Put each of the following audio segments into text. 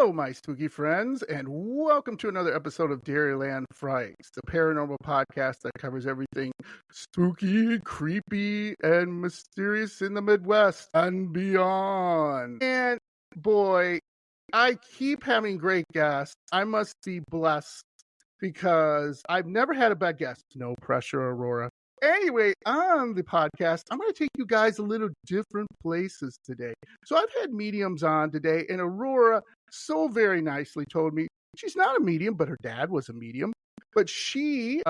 Hello, my spooky friends, and welcome to another episode of Dairyland Frights, the paranormal podcast that covers everything spooky, creepy, and mysterious in the Midwest and beyond. And boy, I keep having great guests. I must be blessed because I've never had a bad guest. No pressure, Aurora. Anyway, on the podcast, I'm going to take you guys a little different places today. So I've had mediums on today, and Aurora so very nicely told me she's not a medium, but her dad was a medium. But she,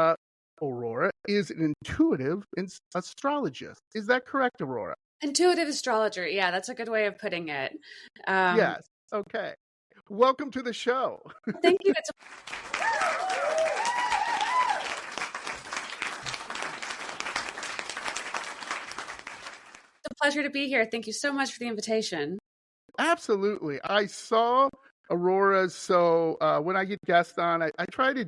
Aurora, is an intuitive astrologist. Is that correct, Aurora? Intuitive astrologer. Yeah, that's a good way of putting it. Yes. Okay. Welcome to the show. Thank you. It's a pleasure to be here. Thank you so much for the invitation. Absolutely. I saw Aurora, so when I get guests on, I try to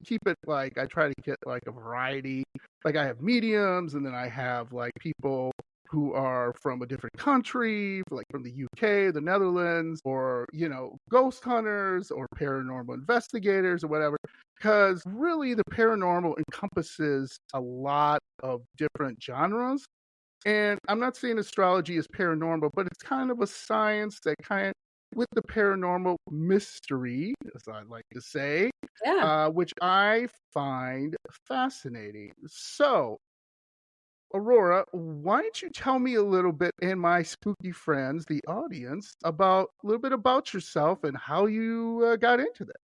keep it like, I try to get like a variety. Like I have mediums, and then I have like people who are from a different country, like from the UK, the Netherlands, or, you know, ghost hunters or paranormal investigators or whatever. Because really the paranormal encompasses a lot of different genres. And I'm not saying astrology is paranormal, but it's kind of a science that kind of, with the paranormal mystery, as I like to say, which I find fascinating. So, Aurora, why don't you tell me a little bit, and my spooky friends, the audience, about a little bit about yourself and how you got into this?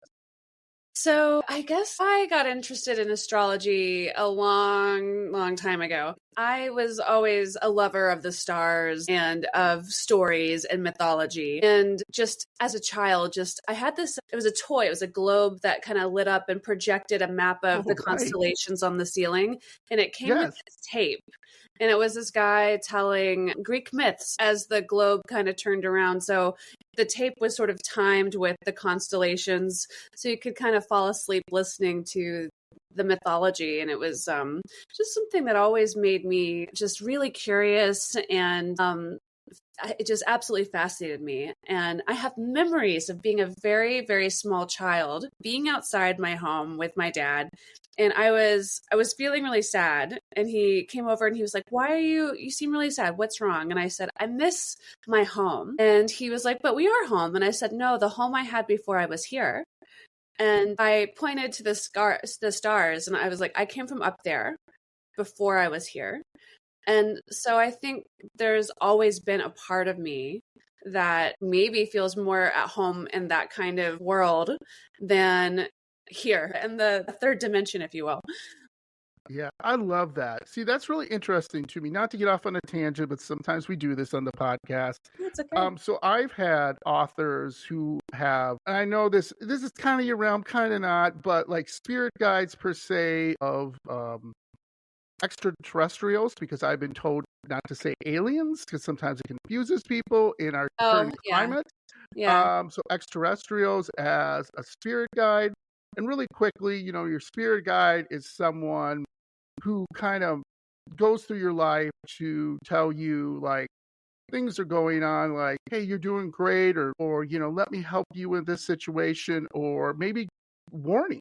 So I guess I got interested in astrology a long time ago. I was always a lover of the stars and of stories and mythology. And just as a child, I had this, it was a toy, it was a globe that kind of lit up and projected a map of the constellations on the ceiling. And it came with this tape. And it was this guy telling Greek myths as the globe kind of turned around. So the tape was sort of timed with the constellations, so you could kind of fall asleep listening to the mythology. And it was just something that always made me just really curious, and it just absolutely fascinated me. And I have memories of being a very, very small child, being outside my home with my dad. And I was feeling really sad. And he came over and he was like, "Why are you seem really sad? What's wrong?" And I said, "I miss my home." And he was like, "But we are home." And I said, "No, the home I had before I was here." And I pointed to the stars, and I was like, "I came from up there before I was here." And so I think there's always been a part of me that maybe feels more at home in that kind of world than here in the third dimension, if you will. Yeah, I love that. See, that's really interesting to me. Not to get off on a tangent, but sometimes we do this on the podcast. That's okay. So I've had authors who have, and I know this is kind of your realm, kind of not, but like spirit guides per se of extraterrestrials, because I've been told not to say aliens because sometimes it confuses people in our current climate. Yeah. So extraterrestrials as a spirit guide. And really quickly, you know, your spirit guide is someone who kind of goes through your life to tell you like things are going on, like, hey, you're doing great, or you know, let me help you in this situation, or maybe warnings,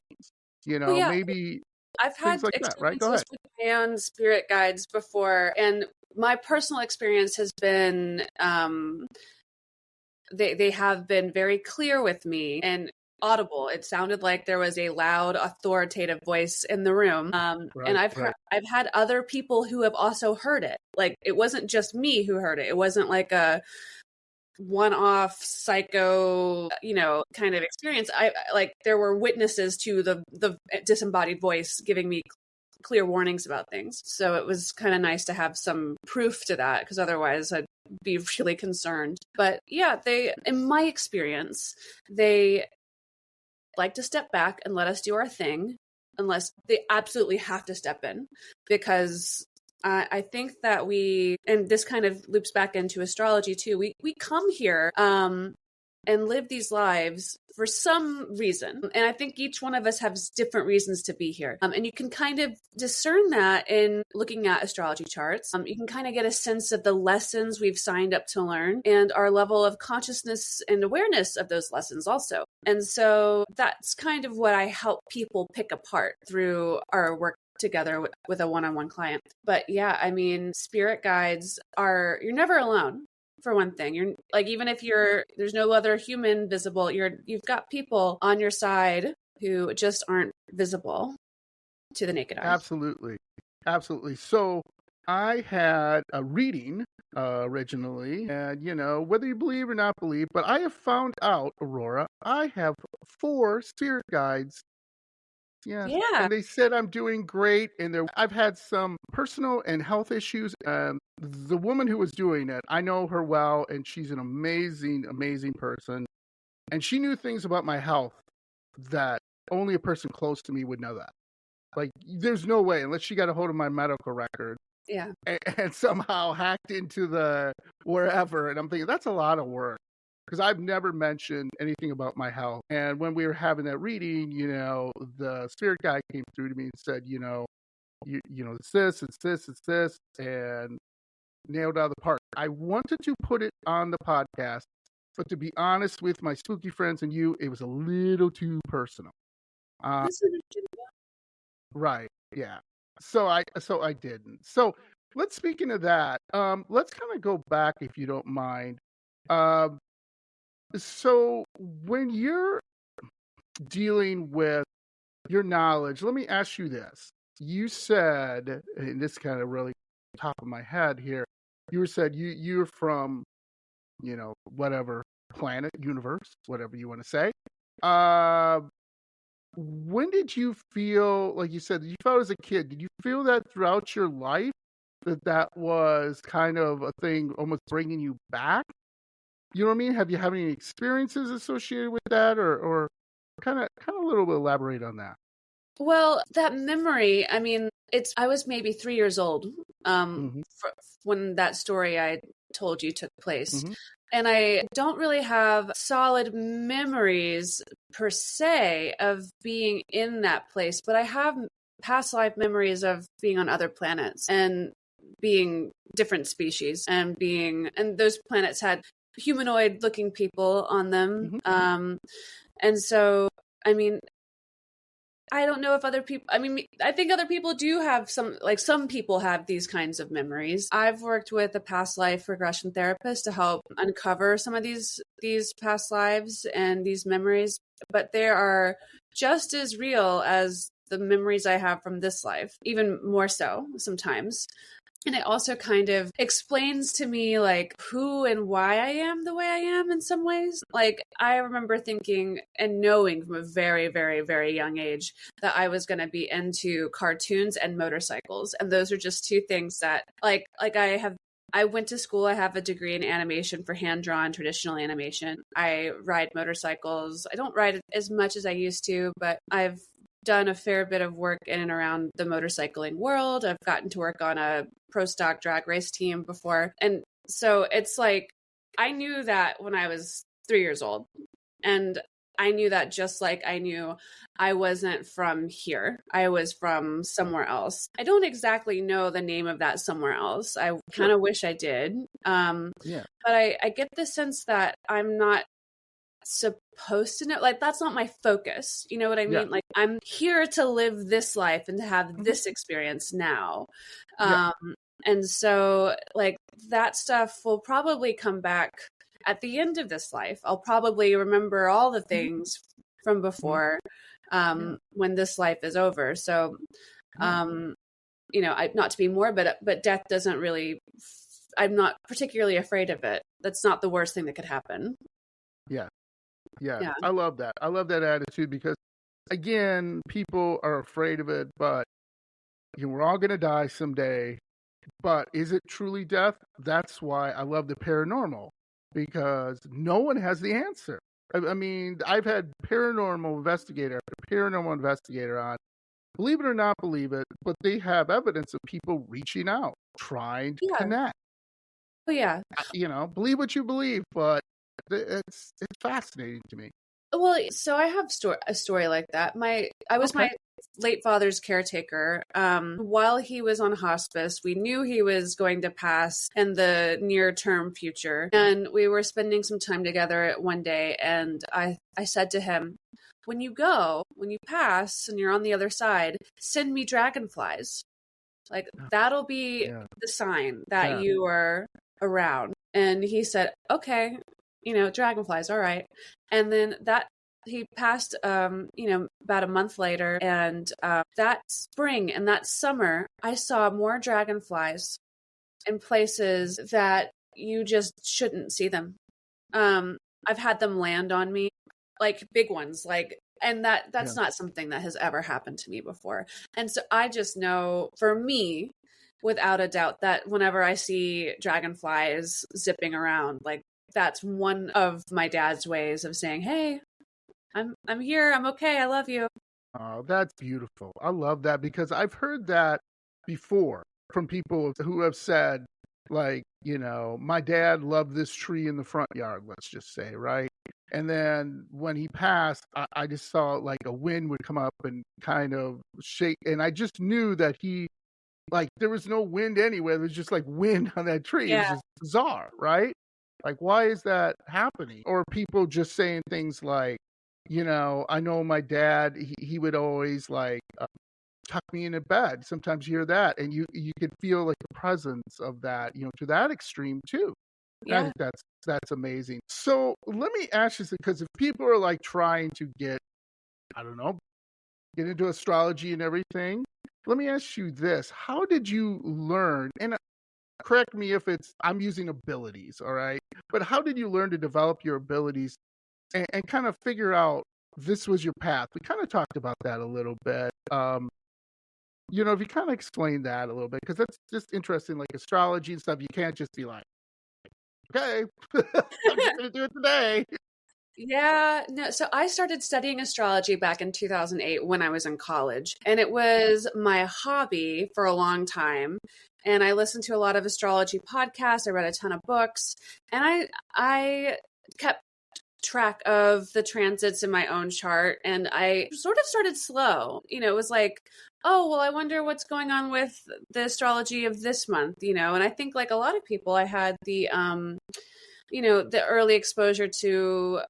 you know, maybe I've had like that, right? Go ahead. with my own spirit guides before, and my personal experience has been they have been very clear with me and audible. It sounded like there was a loud, authoritative voice in the room. And I've had other people who have also heard it. Like it wasn't just me who heard it. It wasn't like a one-off psycho, you know, kind of experience. I like there were witnesses to the disembodied voice giving me clear warnings about things. So it was kind of nice to have some proof to that, because otherwise I'd be really concerned. But yeah, in my experience, they like to step back and let us do our thing unless they absolutely have to step in, because I think that and this kind of loops back into astrology too, we come here and live these lives for some reason. And I think each one of us has different reasons to be here. And you can kind of discern that in looking at astrology charts. You can kind of get a sense of the lessons we've signed up to learn and our level of consciousness and awareness of those lessons also. And so that's kind of what I help people pick apart through our work together with a one-on-one client. But yeah, I mean, spirit guides you're never alone. For one thing, you're like, even if there's no other human visible, you've got people on your side who just aren't visible to the naked eye. Absolutely. Absolutely. So I had a reading originally, and whether you believe or not believe, but I have found out, Aurora, I have 4 spirit guides. Yes. Yeah. And they said I'm doing great. And I've had some personal and health issues. The woman who was doing it, I know her well, and she's an amazing, amazing person. And she knew things about my health that only a person close to me would know that. Like, there's no way, unless she got a hold of my medical record. Yeah. And somehow hacked into the wherever. And I'm thinking, that's a lot of work. Because I've never mentioned anything about my health. And when we were having that reading, the spirit guide came through to me and said, it's this, and nailed out of the park. I wanted to put it on the podcast, but to be honest with my spooky friends and you, it was a little too personal. Right. Yeah. So I didn't. So speaking of that, let's kind of go back, if you don't mind. So when you're dealing with your knowledge, let me ask you this. You said, and this kind of really top of my head here, you said you're from, whatever planet, universe, whatever you want to say. When did you feel, like you said, you felt as a kid, did you feel that throughout your life that was kind of a thing almost bringing you back? You know what I mean? Have you had any experiences associated with that, or kind of a little bit elaborate on that? Well, that memory, I mean, I was maybe 3 years old when that story I told you took place. Mm-hmm. And I don't really have solid memories per se of being in that place, but I have past life memories of being on other planets and being different species and those planets had humanoid looking people on them. Mm-hmm. And so, I mean, I don't know if other people, I think other people do have some people have these kinds of memories. I've worked with a past life regression therapist to help uncover some of these past lives and these memories, but they are just as real as the memories I have from this life, even more so sometimes. And it also kind of explains to me like who and why I am the way I am in some ways. Like I remember thinking and knowing from a very, very, very young age that I was going to be into cartoons and motorcycles. And those are just 2 things that like I went to school. I have a degree in animation for hand-drawn traditional animation. I ride motorcycles. I don't ride as much as I used to, but I've done a fair bit of work in and around the motorcycling world. I've gotten to work on a pro stock drag race team before. And so it's like, I knew that when I was 3 years old. And I knew that just like I knew I wasn't from here. I was from somewhere else. I don't exactly know the name of that somewhere else. I kind of wish I did. But I get the sense that I'm not supposed to know, like that's not my focus, you know what I mean? Like I'm here to live this life and to have this experience now. And so like that stuff will probably come back at the end of this life. I'll probably remember all the things from before when this life is over. So not to be morbid, but death doesn't really, I'm not particularly afraid of it. That's not the worst thing that could happen. Yeah. I love that. I love that attitude because, again, people are afraid of it, but we're all going to die someday. But is it truly death? That's why I love the paranormal, because no one has the answer. I mean, I've had paranormal investigator on, believe it or not believe it, but they have evidence of people reaching out, trying to connect. Oh, yeah. Believe what you believe, but It's fascinating to me. Well, so I have a story like that. I was Okay. my late father's caretaker. While he was on hospice, we knew he was going to pass in the near term future, and we were spending some time together one day. And I said to him, "When you go, when you pass, and you're on the other side, send me dragonflies. Like that'll be Yeah. the sign that Yeah. you are around." And he said, "Okay, dragonflies, all right." And then he passed, about a month later. And that spring and that summer, I saw more dragonflies in places that you just shouldn't see them. I've had them land on me, like big ones, and that's Yeah. not something that has ever happened to me before. And so I just know, for me, without a doubt, that whenever I see dragonflies zipping around, like that's one of my dad's ways of saying, "Hey, I'm here. I'm okay. I love you." Oh, that's beautiful. I love that because I've heard that before from people who have said, like, my dad loved this tree in the front yard, let's just say, right? And then when he passed, I just saw like a wind would come up and kind of shake. And I just knew that like, there was no wind anywhere. There was just like wind on that tree. It was Yeah, just bizarre, right? Like, why is that happening? Or people just saying things like, I know my dad, he would always like tuck me into bed. Sometimes you hear that, and you could feel like the presence of that, to that extreme too. And I yeah, think that's amazing. So let me ask you, because if people are like trying to I don't know, get into astrology and everything, let me ask you this: how did you learn? And correct me if I'm using abilities, all right? But how did you learn to develop your abilities and kind of figure out this was your path? We kind of talked about that a little bit. If you kind of explain that a little bit, because that's just interesting, like astrology and stuff. You can't just be like, okay, I'm just gonna do it today. yeah. No, so I started studying astrology back in 2008 when I was in college, and it was my hobby for a long time. And I listened to a lot of astrology podcasts. I read a ton of books, and I kept track of the transits in my own chart, and I sort of started slow. It was like, oh, well, I wonder what's going on with the astrology of this month, and I think, like a lot of people, I had the early exposure to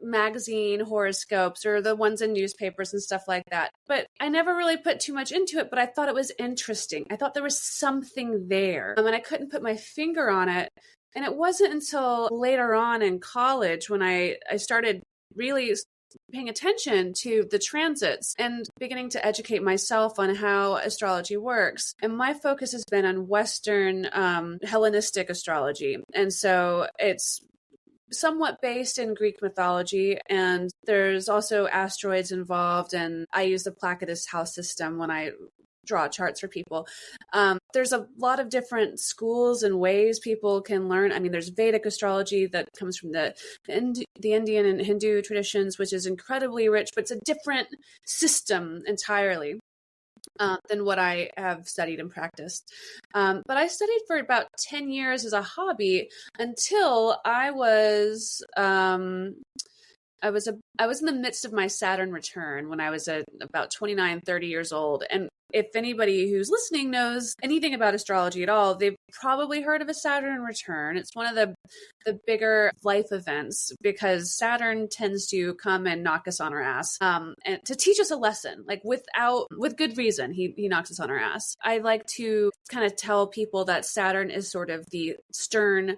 magazine horoscopes or the ones in newspapers and stuff like that. But I never really put too much into it, but I thought it was interesting. I thought there was something there, and I couldn't put my finger on it. And it wasn't until later on in college when I started really paying attention to the transits and beginning to educate myself on how astrology works. And my focus has been on Western Hellenistic astrology. And so it's somewhat based in Greek mythology, and there's also asteroids involved, and I use the Placidus house system when I draw charts for people. There's a lot of different schools and ways people can learn. I mean, there's Vedic astrology that comes from the Indian and Hindu traditions, which is incredibly rich, but it's a different system entirely than what I have studied and practiced. But I studied for about 10 years as a hobby until I was I was in the midst of my Saturn return when I was about 29, 30 years old. And if anybody who's listening knows anything about astrology at all, they've probably heard of a Saturn return. It's one of the bigger life events because Saturn tends to come and knock us on our ass, and to teach us a lesson, like with good reason. He knocks us on our ass. I like to kind of tell people that Saturn is sort of the stern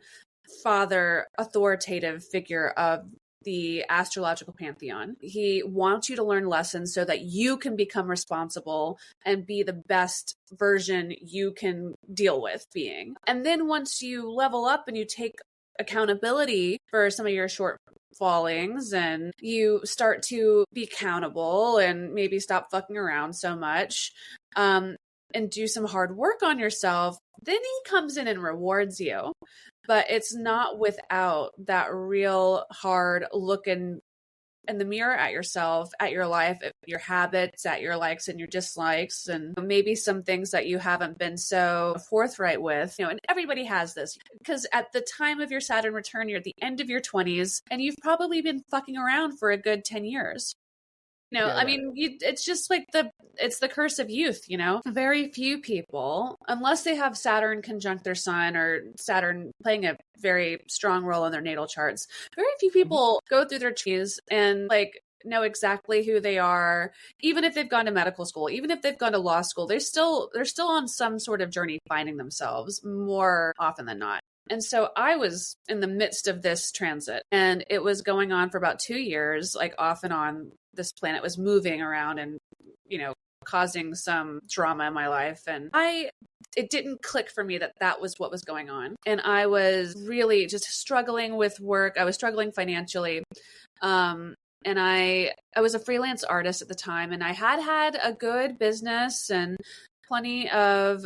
father, authoritative figure of the astrological pantheon. He wants you to learn lessons so that you can become responsible and be the best version you can deal with being. And then once you level up and you take accountability for some of your shortfallings and you start to be accountable and maybe stop fucking around so much, and do some hard work on yourself, then he comes in and rewards you. But it's not without that real hard looking in the mirror at yourself, at your life, at your habits, at your likes and your dislikes, and maybe some things that you haven't been so forthright with, and everybody has this, because at the time of your Saturn return, you're at the end of your 20s and you've probably been fucking around for a good 10 years. I mean, it's just like it's the curse of youth, Very few people, unless they have Saturn conjunct their sun or Saturn playing a very strong role in their natal charts, very few people go through their cheese and know exactly who they are, even if they've gone to medical school, even if they've gone to law school, they're still on some sort of journey finding themselves more often than not. And so I was in the midst of this transit, and it was going on for about 2 years, off and on. This planet was moving around and, causing some drama in my life. And it didn't click for me that was what was going on. And I was really just struggling with work. I was struggling financially. And I was a freelance artist at the time, and I had a good business and plenty of,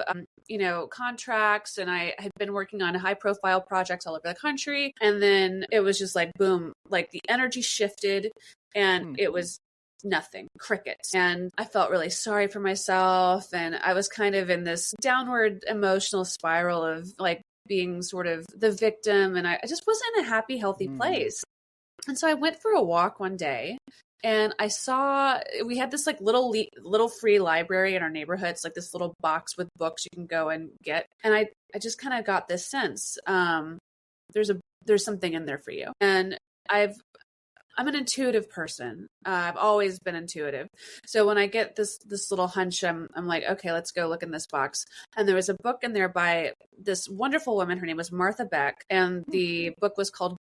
contracts, and I had been working on high profile projects all over the country. And then it was just boom, the energy shifted and it was nothing, crickets. And I felt really sorry for myself. And I was kind of in this downward emotional spiral of being sort of the victim. And I just wasn't in a happy, healthy place. And so I went for a walk one day, and I saw we had this little free library in our neighborhood. It's this little box with books you can go and get. And I just kind of got this sense, there's something in there for you. And I'm an intuitive person. I've always been intuitive. So when I get this little hunch, I'm like, okay, let's go look in this box. And there was a book in there by this wonderful woman. Her name was Martha Beck. And the book was called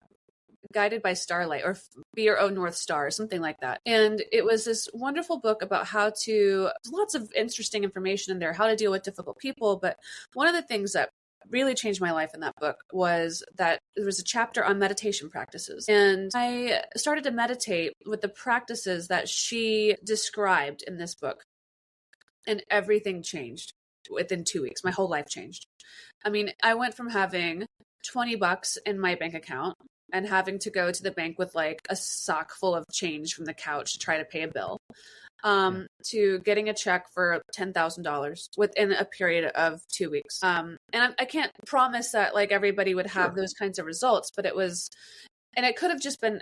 Guided by Starlight, or Be Your Own North Star, something like that. And it was this wonderful book about lots of interesting information in there, how to deal with difficult people. But one of the things that really changed my life in that book was that there was a chapter on meditation practices. And I started to meditate with the practices that she described in this book. And everything changed within 2 weeks. My whole life changed. I mean, I went from having $20 in my bank account and having to go to the bank with a sock full of change from the couch to try to pay a bill, to getting a check for $10,000 within a period of 2 weeks. And I can't promise that everybody would have those kinds of results, but it could have just been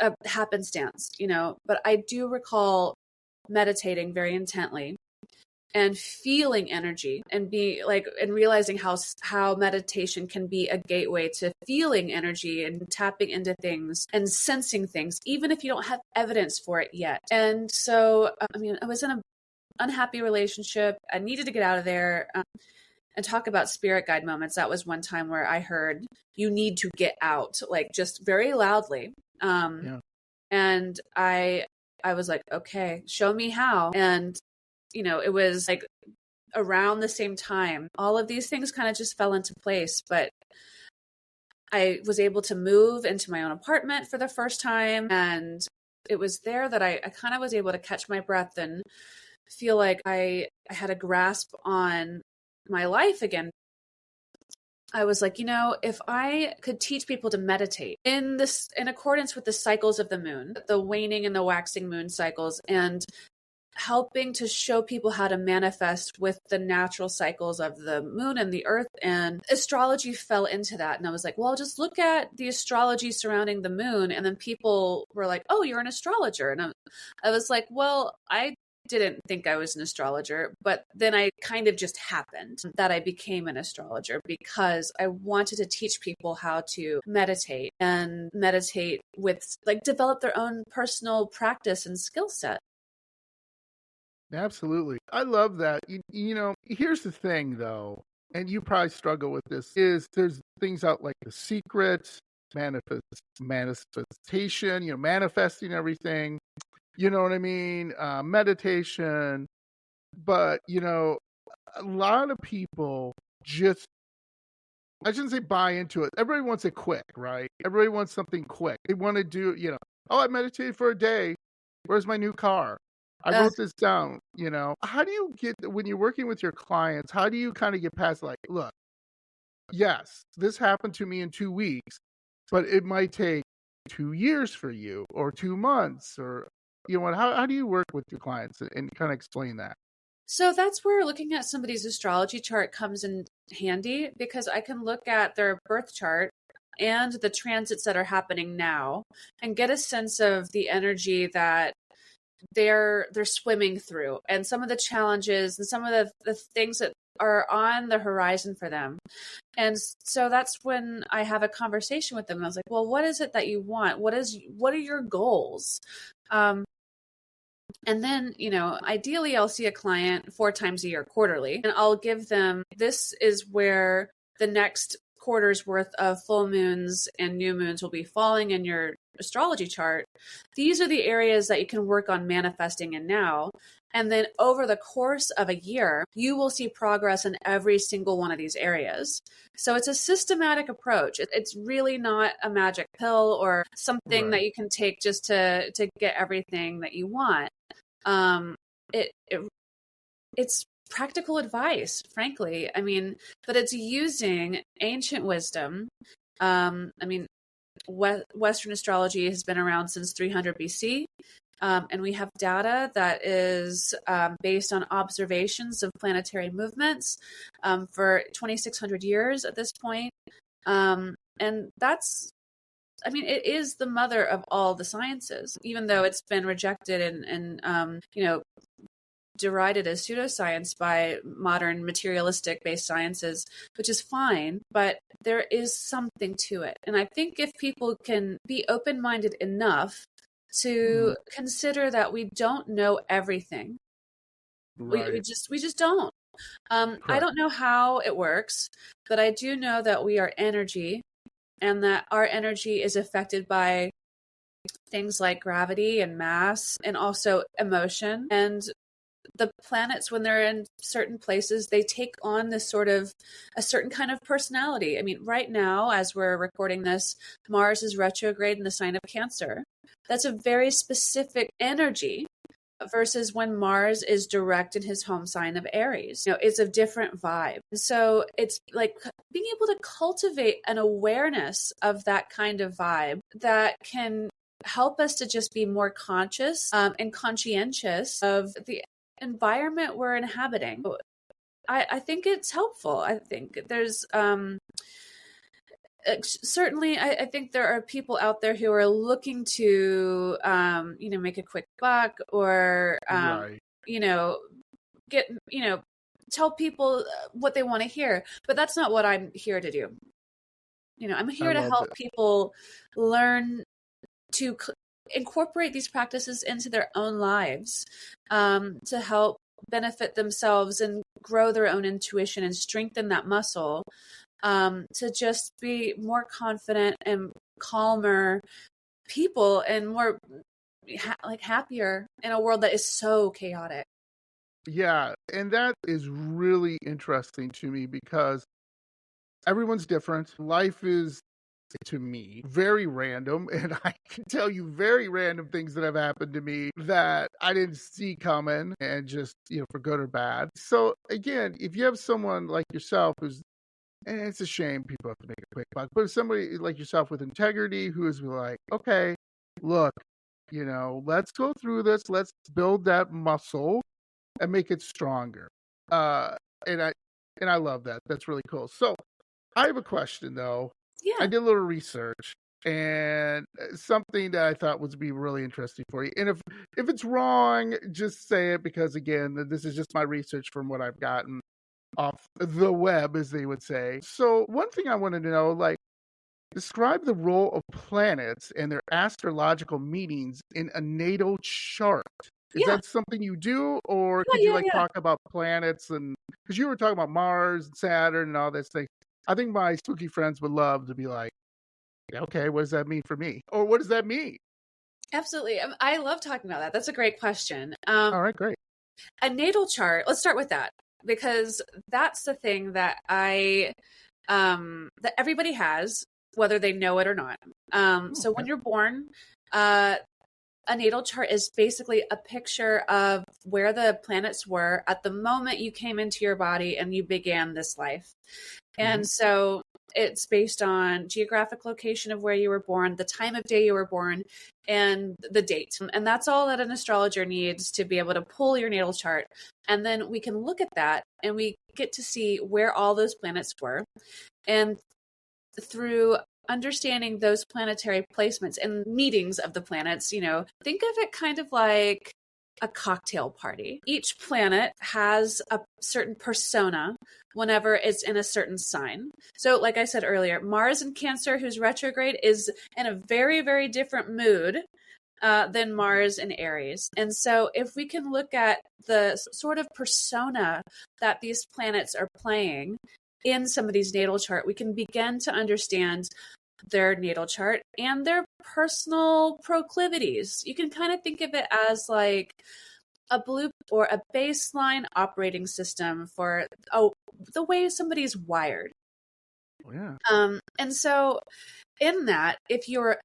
a happenstance, but I do recall meditating very intently and feeling energy and and realizing how meditation can be a gateway to feeling energy and tapping into things and sensing things, even if you don't have evidence for it yet. And so, I was in an unhappy relationship. I needed to get out of there. And talk about spirit guide moments. That was one time where I heard, you need to get out, just very loudly. And I was like, okay, show me how. And it was around the same time, all of these things kind of just fell into place. But I was able to move into my own apartment for the first time. And it was there that I kind of was able to catch my breath and feel like I had a grasp on my life again. I was like, if I could teach people to meditate in accordance with the cycles of the moon, the waning and the waxing moon cycles, and helping to show people how to manifest with the natural cycles of the moon and the earth. And astrology fell into that. And I was like, well, just look at the astrology surrounding the moon. And then people were like, oh, you're an astrologer. And I was like, well, I didn't think I was an astrologer, but then I kind of just happened that I became an astrologer because I wanted to teach people how to meditate with develop their own personal practice and skill set. Absolutely. I love that. Here's the thing though, and you probably struggle with this, is there's things out like The Secret, manifestation, manifesting everything, you know what I mean? Meditation. But, a lot of people I shouldn't say buy into it. Everybody wants it quick, right? Everybody wants something quick. They want to do, oh, I meditated for a day. Where's my new car? I wrote this down, How do you when you're working with your clients, how do you kind of get past look, yes, this happened to me in 2 weeks, but it might take 2 years for you or 2 months, or how do you work with your clients and kind of explain that? So that's where looking at somebody's astrology chart comes in handy, because I can look at their birth chart and the transits that are happening now and get a sense of the energy that they're swimming through, and some of the challenges and some of the things that are on the horizon for them. And so that's when I have a conversation with them. I was like, well, what is it that you want? What are your goals? And then, ideally I'll see a client 4 times a year, quarterly, and I'll give them, this is where the next quarter's worth of full moons and new moons will be falling in your astrology chart. These are the areas that you can work on manifesting in now. And then over the course of a year, you will see progress in every single one of these areas. So it's a systematic approach. It's really not a magic pill or something that you can take just to get everything that you want. It's practical advice, frankly. I mean, but it's using ancient wisdom. Western astrology has been around since 300 BC. And we have data that is based on observations of planetary movements for 2,600 years at this point. And it is the mother of all the sciences, even though it's been rejected and derided as pseudoscience by modern materialistic-based sciences, which is fine, but there is something to it. And I think if people can be open-minded enough to consider that we don't know everything, we just don't. I don't know how it works, but I do know that we are energy, and that our energy is affected by things like gravity and mass and also emotion. And the planets, when they're in certain places, they take on this sort of a certain kind of personality. I mean, right now, as we're recording this, Mars is retrograde in the sign of Cancer. That's a very specific energy versus when Mars is direct in his home sign of Aries. It's a different vibe. So it's like being able to cultivate an awareness of that kind of vibe that can help us to just be more conscious and conscientious of the environment we're inhabiting. I think it's helpful. I think there's certainly, I think there are people out there who are looking to, make a quick buck or, get, tell people what they want to hear. But that's not what I'm here to do. I'm here to help people learn to incorporate these practices into their own lives, to help benefit themselves and grow their own intuition and strengthen that muscle, to just be more confident and calmer people and more happier in a world that is so chaotic. Yeah, and that is really interesting to me because everyone's different. Life is, to me, very random, and I can tell you very random things that have happened to me that I didn't see coming, and just, for good or bad. So again, if you have someone like yourself and it's a shame people have to make a quick buck, but if somebody like yourself with integrity who is like, okay, look, let's go through this, let's build that muscle and make it stronger. And I love that. That's really cool. So I have a question though. Yeah. I did a little research and something that I thought would be really interesting for you. And if it's wrong, just say it, because again, this is just my research from what I've gotten off the web, as they would say. So one thing I wanted to know, describe the role of planets and their astrological meanings in a natal chart. Is that something you do, or could you talk about planets? And because you were talking about Mars and Saturn and all this thing, I think my spooky friends would love to be like, okay, what does that mean for me? Or what does that mean? Absolutely. I love talking about that. That's a great question. All right, great. A natal chart, let's start with that, because that's the thing that that everybody has, whether they know it or not. So when you're born, a natal chart is basically a picture of where the planets were at the moment you came into your body and you began this life. And so it's based on geographic location of where you were born, the time of day you were born, and the date. And that's all that an astrologer needs to be able to pull your natal chart. And then we can look at that and we get to see where all those planets were. And through understanding those planetary placements and meetings of the planets, think of it kind of like a cocktail party. Each planet has a certain persona whenever it's in a certain sign. So like I said earlier, Mars in Cancer, who's retrograde, is in a very, very different mood than Mars in Aries. And so if we can look at the sort of persona that these planets are playing in somebody's natal chart, we can begin to understand their natal chart and their personal proclivities. You can kind of think of it as like a blue or a baseline operating system for the way somebody's wired. Oh, yeah. And so in that, if you're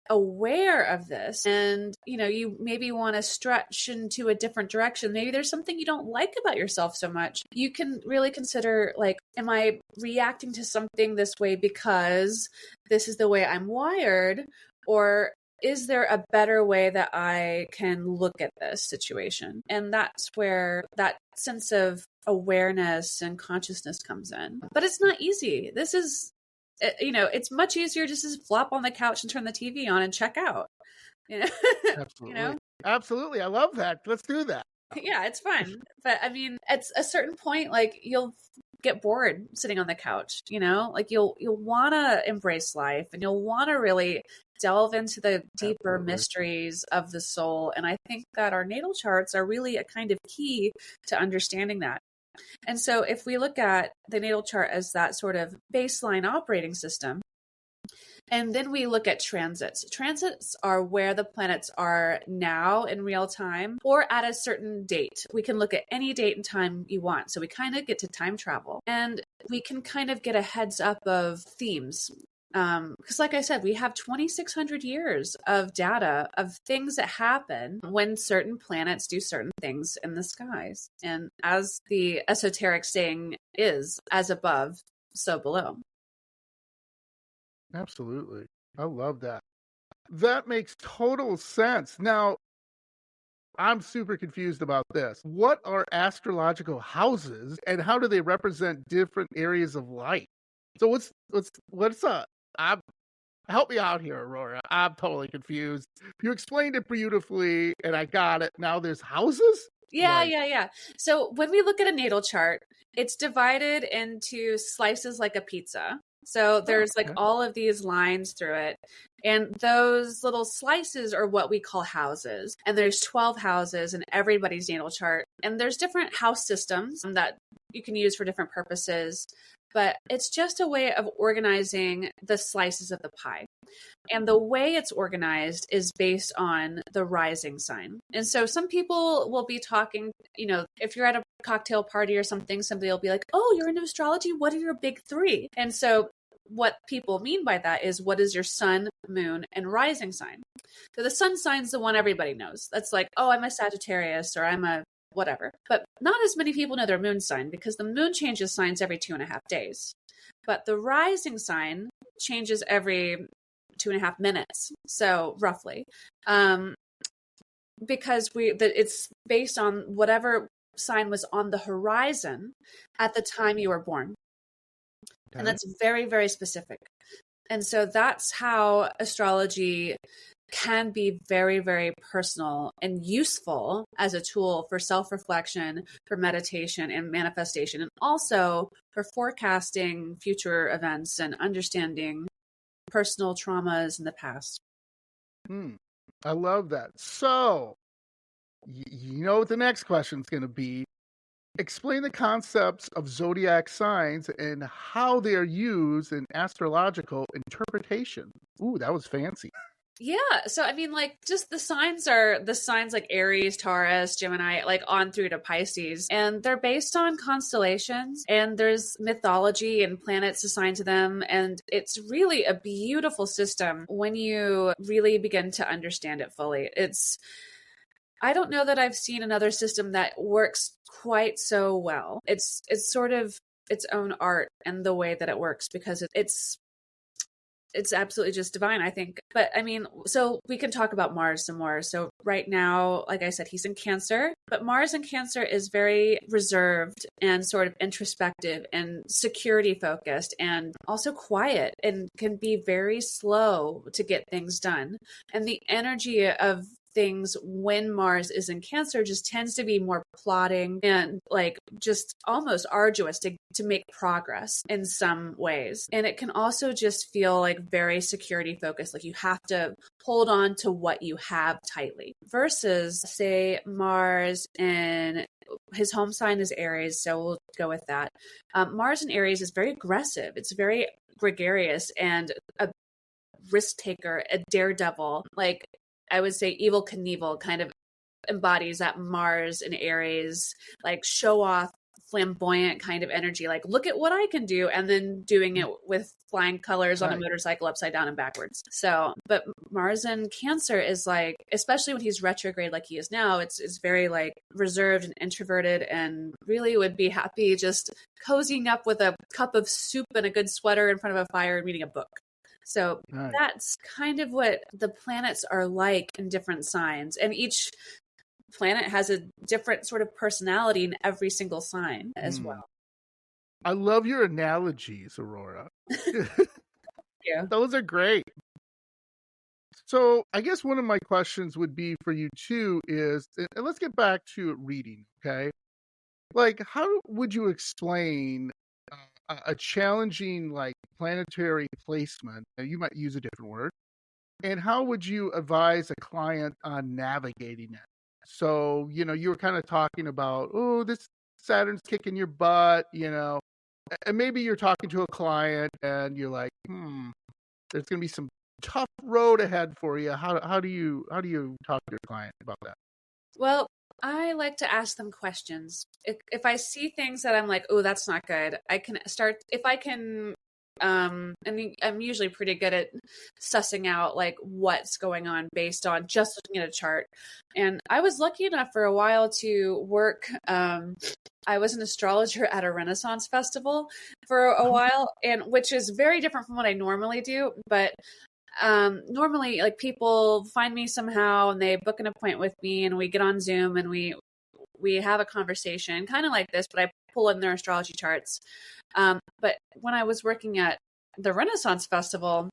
aware of this and you maybe want to stretch into a different direction, maybe there's something you don't like about yourself so much, you can really consider, like, am I reacting to something this way because this is the way I'm wired, or is there a better way that I can look at this situation? And that's where that sense of awareness and consciousness comes in. But it's not easy. This is it's much easier just to flop on the couch and turn the TV on and check out. Absolutely. Absolutely. I love that. Let's do that. Yeah, it's fun. But I mean, at a certain point, like, you'll get bored sitting on the couch, like you'll want to embrace life and you'll want to really delve into the deeper mysteries of the soul. And I think that our natal charts are really a kind of key to understanding that. And so if we look at the natal chart as that sort of baseline operating system, and then we look at transits. Transits are where the planets are now in real time or at a certain date. We can look at any date and time you want. So we kind of get to time travel and we can kind of get a heads up of themes. Because like I said, we have 2,600 years of data of things that happen when certain planets do certain things in the skies. And as the esoteric saying is, as above, so below. Absolutely. I love that. That makes total sense. Now, I'm super confused about this. What are astrological houses and how do they represent different areas of life? So what's up? Help me out here, Aurora. I'm totally confused. You explained it beautifully and I got it. Now there's houses? Yeah. So when we look at a natal chart, it's divided into slices like a pizza. So there's like all of these lines through it. And those little slices are what we call houses. And there's 12 houses in everybody's natal chart. And there's different house systems that you can use for different purposes. But it's just a way of organizing the slices of the pie. And the way it's organized is based on the rising sign. And so some people will be talking, if you're at a cocktail party or something, somebody will be like, oh, you're into astrology? What are your big three? And so what people mean by that is, what is your sun, moon, and rising sign? So the sun sign's the one everybody knows. That's like, oh, I'm a Sagittarius or I'm a whatever. But not as many people know their moon sign because the moon changes signs every 2.5 days. But the rising sign changes every 2.5 minutes. So roughly, because it's based on whatever sign was on the horizon at the time you were born. Okay. And that's very, very specific. And so that's how astrology can be very, very personal and useful as a tool for self-reflection, for meditation and manifestation, and also for forecasting future events and understanding personal traumas in the past. I love that. So, you know what the next question is going to be. Explain the concepts of zodiac signs and how they are used in astrological interpretation. Ooh, that was fancy. Yeah. So, I mean, like, just the signs like Aries, Taurus, Gemini, like on through to Pisces. And they're based on constellations and there's mythology and planets assigned to them. And it's really a beautiful system when you really begin to understand it fully. I don't know that I've seen another system that works quite so well. It's sort of its own art and the way that it works, because it's absolutely just divine, I think. But I mean, so we can talk about Mars some more. So right now, like I said, he's in Cancer, but Mars in Cancer is very reserved and sort of introspective and security focused, and also quiet, and can be very slow to get things done. And the energy of things when Mars is in Cancer just tends to be more plodding and like just almost arduous to make progress in some ways. And it can also just feel like very security focused, like you have to hold on to what you have tightly, versus say Mars in his home sign is Aries, so we'll go with that. Mars in Aries is very aggressive. It's very gregarious and a risk taker, a daredevil, like I would say Evil Knievel kind of embodies that Mars in Aries, like show off, flamboyant kind of energy, like look at what I can do, and then doing it with flying colors on a motorcycle upside down and backwards. So, but Mars in Cancer is like, especially when he's retrograde like he is now, it's very like reserved and introverted, and really would be happy just cozying up with a cup of soup and a good sweater in front of a fire and reading a book. So that's kind of what the planets are like in different signs. And each planet has a different sort of personality in every single sign as well. I love your analogies, Aurora. Yeah. Those are great. So I guess one of my questions would be for you too is, and let's get back to reading, okay? Like, how would you explain a challenging like planetary placement? Now, you might use a different word. And how would you advise a client on navigating it? So, you were kind of talking about, oh, this Saturn's kicking your butt, and maybe you're talking to a client and you're like, there's going to be some tough road ahead for you. How do you talk to your client about that? Well, I like to ask them questions. If I see things that I'm like, oh, that's not good, I can start, if I can, and I'm usually pretty good at sussing out like what's going on based on just looking at a chart. And I was lucky enough for a while to work, I was an astrologer at a Renaissance festival for a while, and which is very different from what I normally do. But normally like people find me somehow and they book an appointment with me, and we get on Zoom and we have a conversation kind of like this, but I pull in their astrology charts. But when I was working at the Renaissance Festival,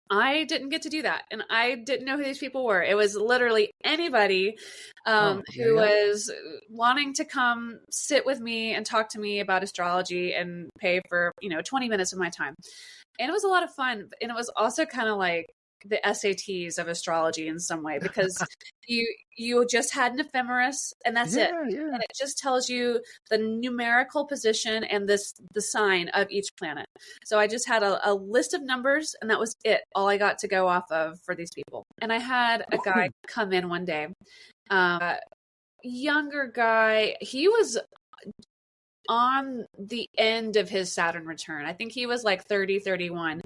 I didn't get to do that. And I didn't know who these people were. It was literally anybody who was wanting to come sit with me and talk to me about astrology and pay for, 20 minutes of my time. And it was a lot of fun. And it was also kind of like the SATs of astrology in some way, because you just had an ephemeris and that's it. Yeah. And it just tells you the numerical position and the sign of each planet. So I just had a list of numbers, and that was it. All I got to go off of for these people. And I had a guy come in one day, younger guy. He was on the end of his Saturn return. I think he was like 30, 31.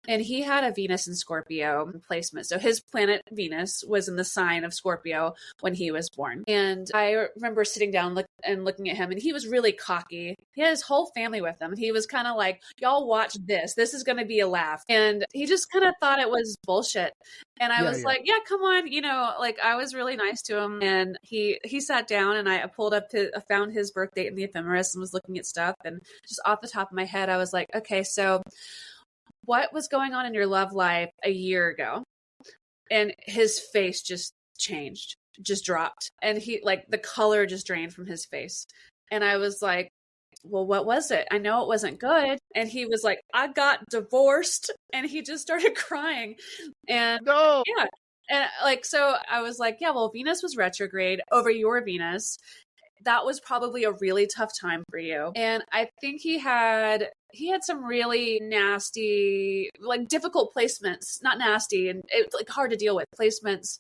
And he had a Venus in Scorpio placement. So his planet Venus was in the sign of Scorpio when he was born. And I remember sitting down and looking at him, and he was really cocky. He had his whole family with him. And he was kind of like, y'all watch this. This is going to be a laugh. And he just kind of thought it was bullshit. And I was like, yeah, come on. Like I was really nice to him. And he sat down, and I pulled up I found his birth date in the ephemeris and was looking at stuff. And just off the top of my head, I was like, okay, so what was going on in your love life a year ago? And his face just changed, just dropped. And he like the color just drained from his face. And I was like, well, what was it? I know it wasn't good. And he was like, I got divorced. And he just started crying. And no. Yeah. And like, so I was like, yeah, well, Venus was retrograde over your Venus. That was probably a really tough time for you. And I think he had some really nasty, like difficult placements, not nasty, and it's like hard to deal with placements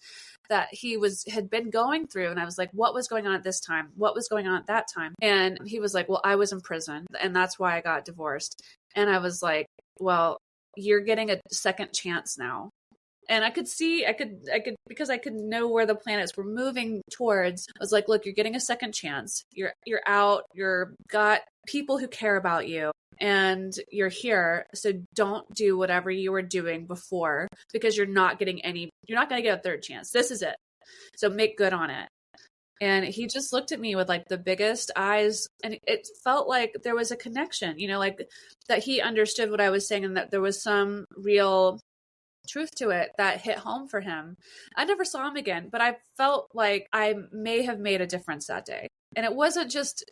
that he had been going through. And I was like, what was going on at this time? What was going on at that time? And he was like, well, I was in prison, and that's why I got divorced. And I was like, well, you're getting a second chance now. And I could see, because I could know where the planets were moving towards. I was like, look, you're getting a second chance. You're out, you're got people who care about you, and you're here. So don't do whatever you were doing before, because you're not going to get a third chance. This is it. So make good on it. And he just looked at me with like the biggest eyes, and it felt like there was a connection, like that he understood what I was saying, and that there was some real truth to it that hit home for him. I never saw him again, but I felt like I may have made a difference that day. And it wasn't just,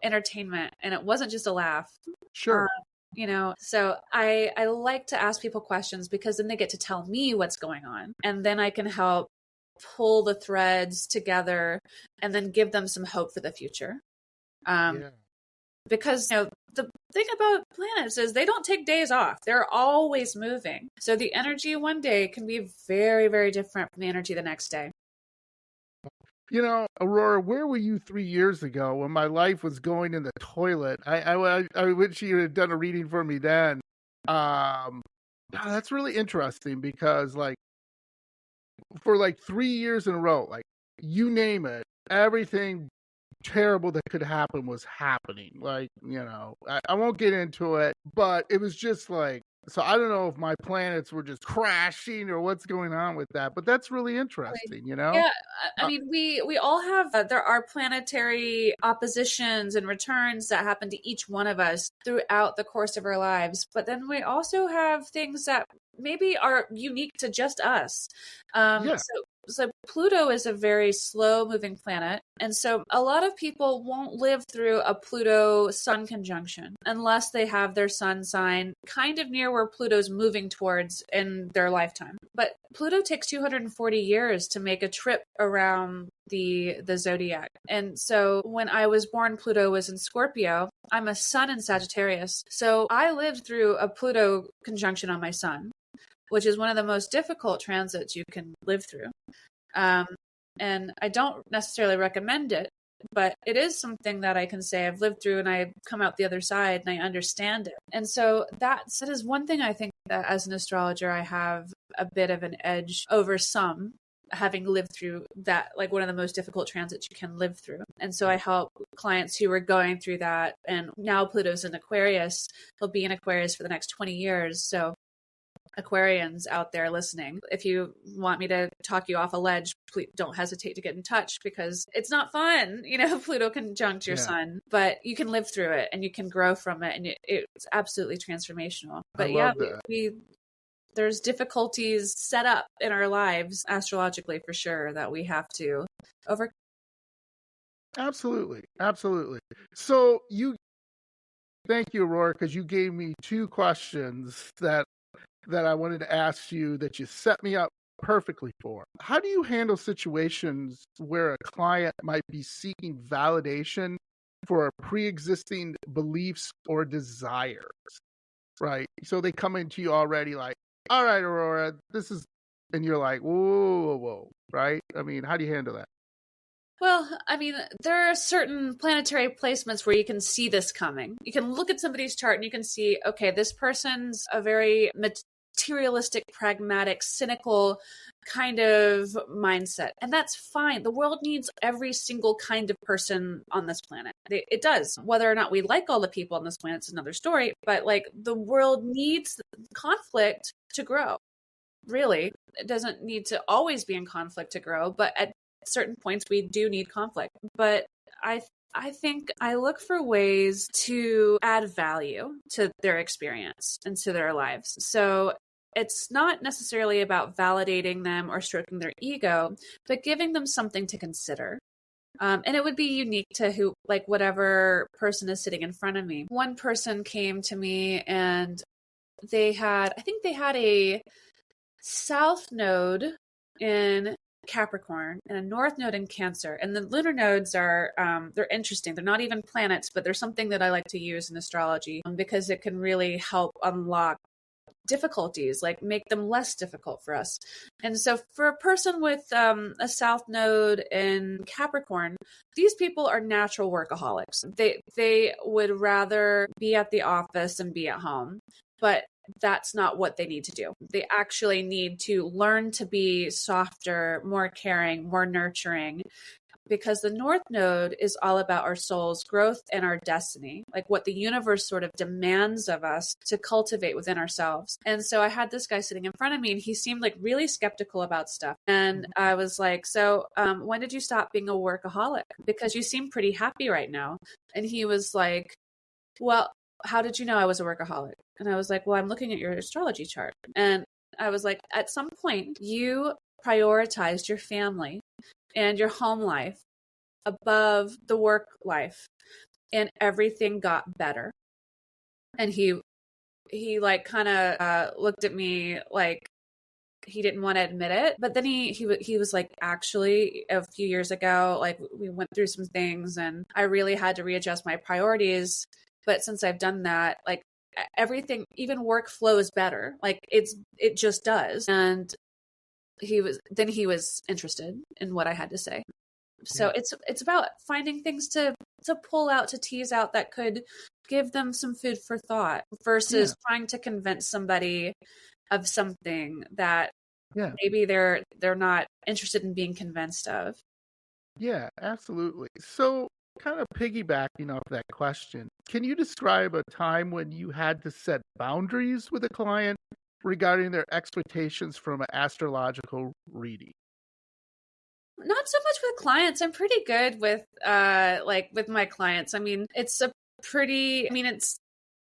entertainment, and it wasn't just a laugh. Sure. So I like to ask people questions, because then they get to tell me what's going on, and then I can help pull the threads together and then give them some hope for the future. Because the thing about planets is they don't take days off. They're always moving. So the energy one day can be very, very different from the energy the next day. Aurora, where were you 3 years ago when my life was going in the toilet? I wish you had done a reading for me then. That's really interesting, because for 3 years in a row, you name it, everything terrible that could happen was happening. I won't get into it, but it was just so I don't know if my planets were just crashing or what's going on with that, but that's really interesting, Yeah, I mean, we all have, there are planetary oppositions and returns that happen to each one of us throughout the course of our lives. But then we also have things that maybe are unique to just us. So Pluto is a very slow moving planet. And so a lot of people won't live through a Pluto Sun conjunction unless they have their sun sign kind of near where Pluto's moving towards in their lifetime. But Pluto takes 240 years to make a trip around the zodiac. And so when I was born, Pluto was in Scorpio. I'm a sun in Sagittarius. So I lived through a Pluto conjunction on my sun, which is one of the most difficult transits you can live through. And I don't necessarily recommend it, but it is something that I can say I've lived through, and I've come out the other side and I understand it. And so that is one thing I think that as an astrologer, I have a bit of an edge over some, having lived through that, like one of the most difficult transits you can live through. And so I help clients who are going through that. And now Pluto's in Aquarius. He'll be in Aquarius for the next 20 years. So Aquarians out there listening, if you want me to talk you off a ledge, please don't hesitate to get in touch, because it's not fun, Pluto conjunct your sun, but you can live through it and you can grow from it, and it's absolutely transformational. But there's difficulties set up in our lives astrologically, for sure, that we have to overcome. Absolutely. So thank you, Aurora, because you gave me two questions that I wanted to ask you, that you set me up perfectly for. How do you handle situations where a client might be seeking validation for pre-existing beliefs or desires, right? So they come into you already like, all right, Aurora, this is, and you're like, whoa, right? I mean, how do you handle that? Well, I mean, there are certain planetary placements where you can see this coming. You can look at somebody's chart and you can see, okay, this person's a very materialistic, pragmatic, cynical kind of mindset. And that's fine. The world needs every single kind of person on this planet. It does. Whether or not we like all the people on this planet is another story. But the world needs conflict to grow. Really, it doesn't need to always be in conflict to grow, but at certain points we do need conflict. But I think I look for ways to add value to their experience and to their lives. So it's not necessarily about validating them or stroking their ego, but giving them something to consider. And it would be unique to whatever person is sitting in front of me. One person came to me and they had a south node in Capricorn and a north node in Cancer. And the lunar nodes are, they're interesting. They're not even planets, but they're something that I like to use in astrology because it can really help unlock difficulties, make them less difficult for us. And so for a person with a south node in Capricorn, these people are natural workaholics. They would rather be at the office than be at home. But that's not what they need to do. They actually need to learn to be softer, more caring, more nurturing, because the North Node is all about our soul's growth and our destiny, like what the universe sort of demands of us to cultivate within ourselves. And so I had this guy sitting in front of me, and he seemed like really skeptical about stuff. And I was like, so when did you stop being a workaholic? Because you seem pretty happy right now. And he was like, well, how did you know I was a workaholic? And I was like, well, I'm looking at your astrology chart. And I was like, at some point, you prioritized your family and your home life above the work life, and everything got better. And he like kind of looked at me like he didn't want to admit it, but then he was like, actually, a few years ago, like we went through some things and I really had to readjust my priorities, but since I've done that, like everything, even work flows better, like it just does. And he was interested in what I had to say. So it's about finding things to pull out, to tease out that could give them some food for thought versus trying to convince somebody of something that maybe they're not interested in being convinced of. Yeah, absolutely. So kind of piggybacking off that question, can you describe a time when you had to set boundaries with a client regarding their expectations from an astrological reading? Not so much with clients. I'm pretty good with with my clients. I mean, it's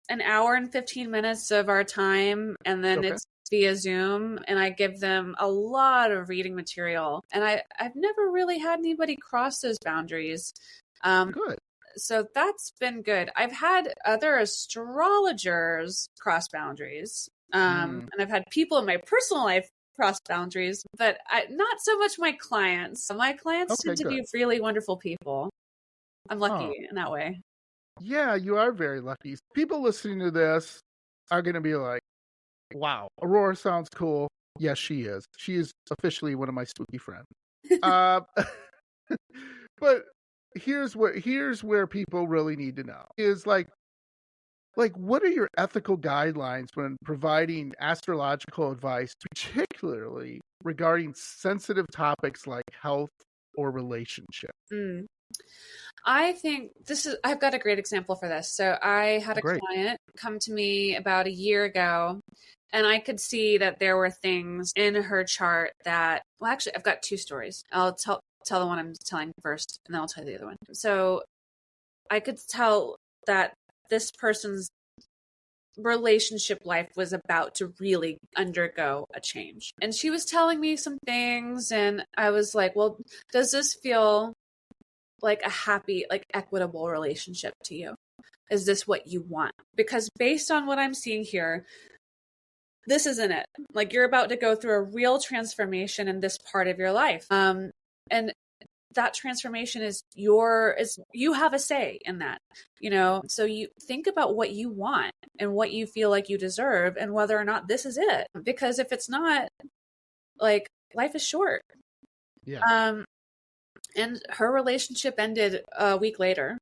an hour and 15 minutes of our time, and then it's via Zoom, and I give them a lot of reading material. And I've never really had anybody cross those boundaries. Good. So that's been good. I've had other astrologers cross boundaries. And I've had people in my personal life cross boundaries, but not so much my clients. My clients tend to be really wonderful people. I'm lucky in that way. Yeah, you are very lucky. People listening to this are going to be like, wow, Aurora sounds cool. Yes, she is. She is officially one of my spooky friends. But here's where people really need to know is like what are your ethical guidelines when providing astrological advice, particularly regarding sensitive topics like health or relationship? I think I've got a great example for this. So I had a client come to me about a year ago, and I could see that there were things in her chart that, well, actually, I've got two stories. I'll tell the one I'm telling first, and then I'll tell you the other one. So I could tell that this person's relationship life was about to really undergo a change. And she was telling me some things, and I was like, well, does this feel like a happy, like equitable relationship to you? Is this what you want? Because based on what I'm seeing here, this isn't it. Like you're about to go through a real transformation in this part of your life. And that transformation is you have a say in that, so you think about what you want and what you feel like you deserve and whether or not this is it. Because if it's not, like, life is short. And her relationship ended a week later,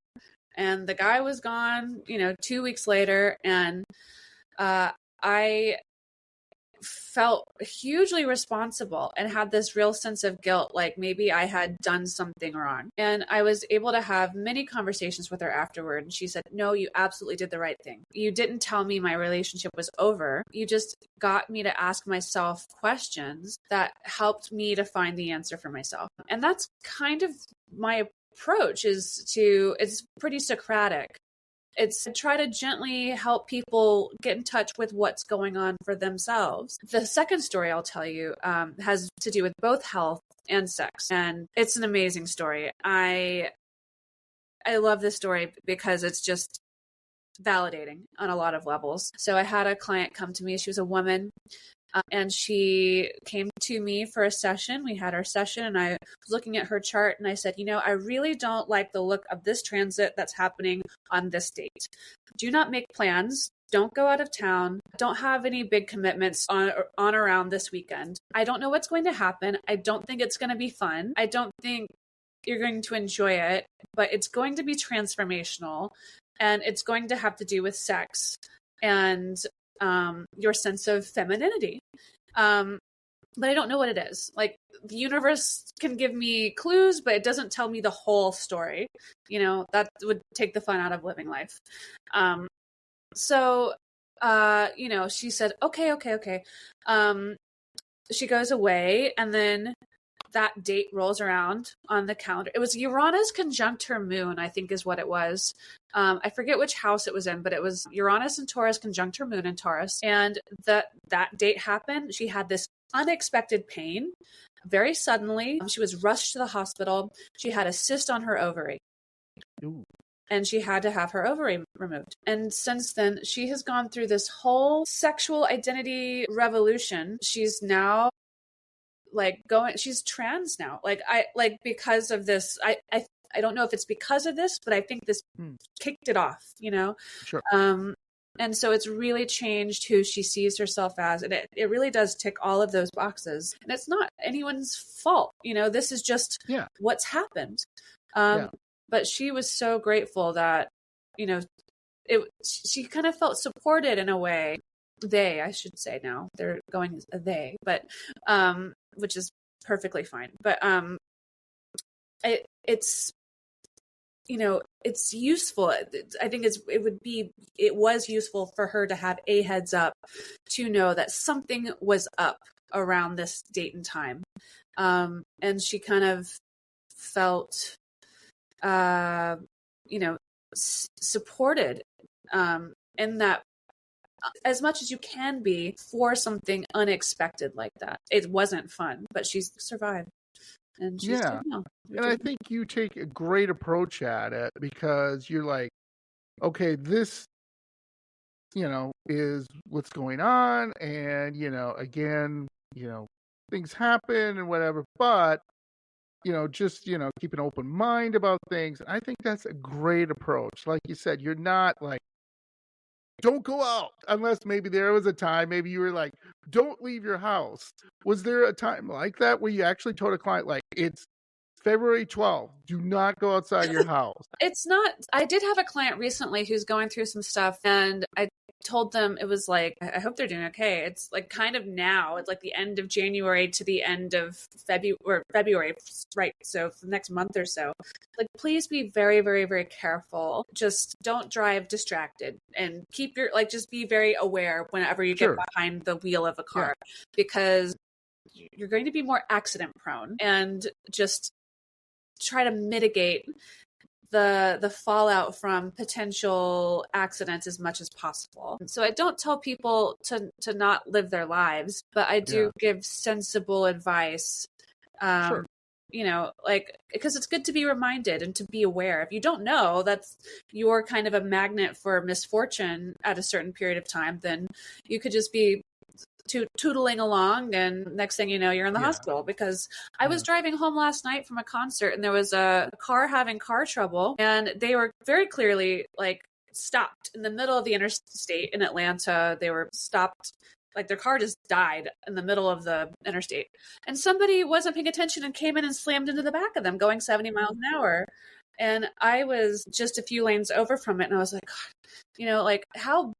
and the guy was gone, 2 weeks later. And I felt hugely responsible and had this real sense of guilt, like maybe I had done something wrong. And I was able to have many conversations with her afterward. And she said, no, you absolutely did the right thing. You didn't tell me my relationship was over. You just got me to ask myself questions that helped me to find the answer for myself. And that's kind of my approach it's pretty Socratic. It's to try to gently help people get in touch with what's going on for themselves. The second story I'll tell you has to do with both health and sex. And it's an amazing story. I love this story because it's just validating on a lot of levels. So I had a client come to me. She was a woman. And she came to me for a session. We had our session, and I was looking at her chart, and I said, I really don't like the look of this transit that's happening on this date. Do not make plans. Don't go out of town. Don't have any big commitments on around this weekend. I don't know what's going to happen. I don't think it's going to be fun. I don't think you're going to enjoy it, but it's going to be transformational, and it's going to have to do with sex. And your sense of femininity. But I don't know what it is. Like, the universe can give me clues, but it doesn't tell me the whole story. That would take the fun out of living life. So, she said, okay. She goes away, and then that date rolls around on the calendar. It was Uranus conjunct her moon, I think is what it was. I forget which house it was in, but it was Uranus and Taurus conjunct her moon in Taurus. And that date happened. She had this unexpected pain very suddenly. She was rushed to the hospital. She had a cyst on her ovary. Ooh. And she had to have her ovary removed. And since then, she has gone through this whole sexual identity revolution. She's now she's trans now. Because of this, I don't know if it's because of this, but I think this kicked it off, Sure. And so it's really changed who she sees herself as. And it really does tick all of those boxes. And it's not anyone's fault. This is just what's happened. But she was so grateful that, she kind of felt supported in a way. I should say now, they're going as a they, but, which is perfectly fine. But, it's useful. I think it was useful for her to have a heads up to know that something was up around this date and time. And she kind of felt, supported, in that, as much as you can be for something unexpected like that. It wasn't fun, but she's survived. And she's doing well. And I think you take a great approach at it, because you're like, okay, this, is what's going on. And, again, things happen and whatever, but, just, keep an open mind about things. I think that's a great approach. Like you said, you're not like, don't go out unless maybe there was a time, maybe you were like, don't leave your house. Was there a time like that where you actually told a client, like, it's February 12th, do not go outside your house? It's not. I did have a client recently who's going through some stuff, and I told them, it was like, I hope they're doing okay. It's like kind of now, it's like the end of January to the end of February, right? So for the next month or so, like, please be very, very, very careful. Just don't drive distracted, and keep just be very aware whenever you get behind the wheel of a car, because you're going to be more accident prone, and just try to mitigate the fallout from potential accidents as much as possible. So I don't tell people to not live their lives, but I do give sensible advice. Because it's good to be reminded and to be aware. If you don't know that's you're kind of a magnet for misfortune at a certain period of time, then you could just be tootling along, and next thing you know, you're in the hospital. Because I was driving home last night from a concert, and there was a car having car trouble, and they were very clearly stopped in the middle of the interstate in Atlanta. They were stopped, their car just died in the middle of the interstate, and somebody wasn't paying attention and came in and slammed into the back of them going 70 miles an hour. And I was just a few lanes over from it, and I was like, God, how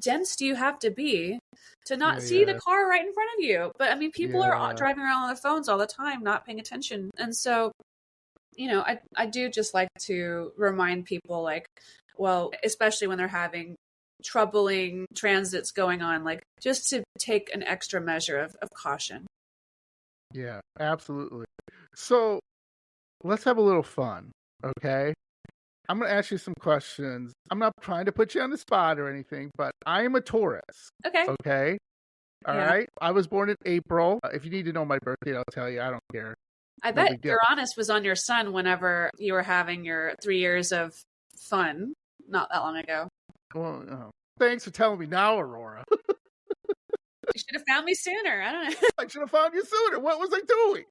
dense do you have to be to not see the car right in front of you? But I mean, people are driving around on their phones all the time, not paying attention. And so, I do just like to remind people, especially when they're having troubling transits going on, just to take an extra measure of caution. Yeah, absolutely. So let's have a little fun, okay? I'm going to ask you some questions. I'm not trying to put you on the spot or anything, but I am a Taurus. Okay. Okay? All right? I was born in April. If you need to know my birthday, I'll tell you. I don't care. I bet Uranus was on your sun whenever you were having your 3 years of fun not that long ago. Well, thanks for telling me now, Aurora. You should have found me sooner. I don't know. I should have found you sooner. What was I doing?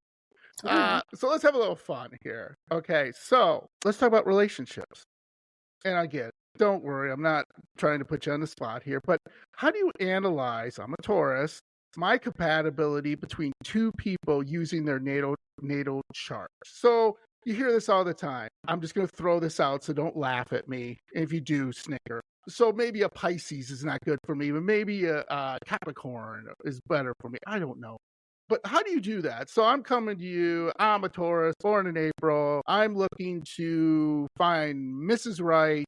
So let's have a little fun here. Okay, so let's talk about relationships. And again, don't worry, I'm not trying to put you on the spot here, but how do you analyze, I'm a Taurus, my compatibility between two people using their natal chart? So you hear this all the time. I'm just going to throw this out, so don't laugh at me. If you do, snicker. So maybe a Pisces is not good for me, but maybe a Capricorn is better for me. I don't know. But how do you do that? So I'm coming to you. I'm a Taurus, born in April. I'm looking to find Mrs. Right.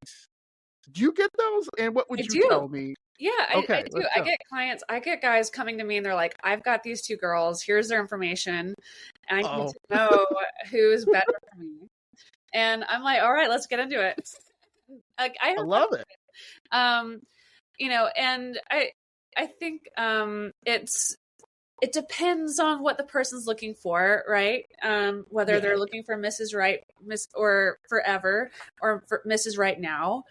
Do you get those? And what I would you do. tell me? Yeah, I Okay, do. let's I go. get clients, I get guys coming to me and they're like, I've got these two girls. Here's their information. I need Oh, to know who's better for me. And I'm like, all right, let's get into it. Like, I I have love it. um, and I think it depends on what the person's looking for, right? Whether Yeah. they're looking for Mrs. Right, Miss or forever, or for Mrs. Right now.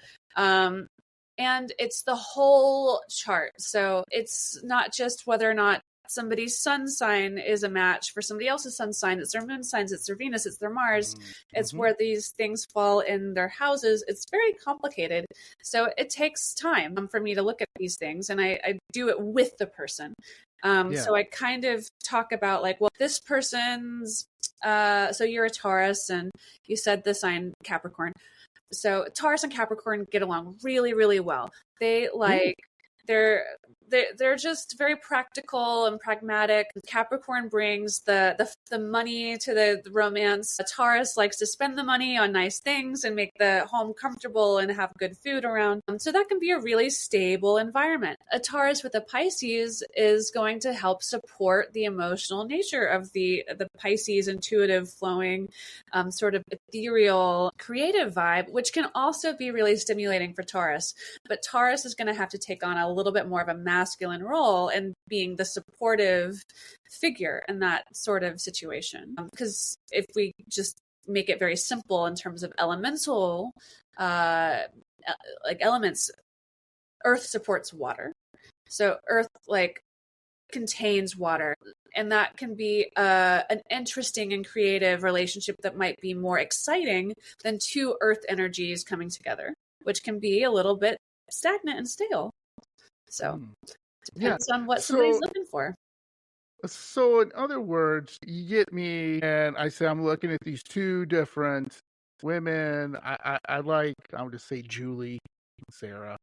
And it's the whole chart. So it's not just whether or not somebody's sun sign is a match for somebody else's sun sign. It's their moon signs, it's their Venus, it's their Mars. It's Mm-hmm. where these things fall in their houses. It's very complicated. So it takes time for me to look at these things, and I do it with the person. Yeah. So I kind of talk about like, well, this person's, so you're a Taurus and you said the sign Capricorn. So Taurus and Capricorn get along really, really well. They like they're they're just very practical and pragmatic. Capricorn brings the money to the romance. Taurus likes to spend the money on nice things and make the home comfortable and have good food around. So that can be a really stable environment. A Taurus with a Pisces is going to help support the emotional nature of the Pisces intuitive, flowing, sort of ethereal, creative vibe, which can also be really stimulating for Taurus. But Taurus is going to have to take on a little bit more of a masculine role and being the supportive figure in that sort of situation. Because if we just make it very simple in terms of elemental, like elements, Earth supports water. So Earth like contains water, and that can be an interesting and creative relationship that might be more exciting than two Earth energies coming together, which can be a little bit stagnant and stale. So Yeah. depends on what somebody's looking for. So in other words, you get me, and I say I'm looking at these two different women. I like, I'll just say Julie and Sarah.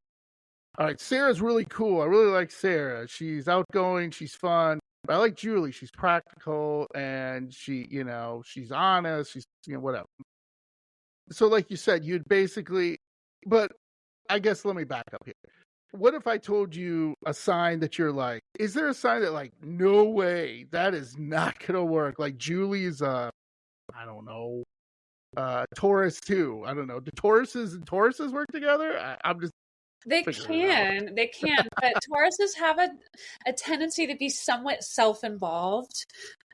All right, Sarah's really cool. I really like Sarah. She's outgoing, she's fun. But I like Julie. She's practical, and she's honest. She's whatever. So like you said, you'd basically, but I guess let me back up here. What if I told you a sign that you're like, is there a sign that like, no way, that is not gonna work? Like Julie's I don't know, Taurus too. I don't know. Do Tauruses and Tauruses work together? I'm just They figuring it out. can, but Tauruses have a tendency to be somewhat self-involved,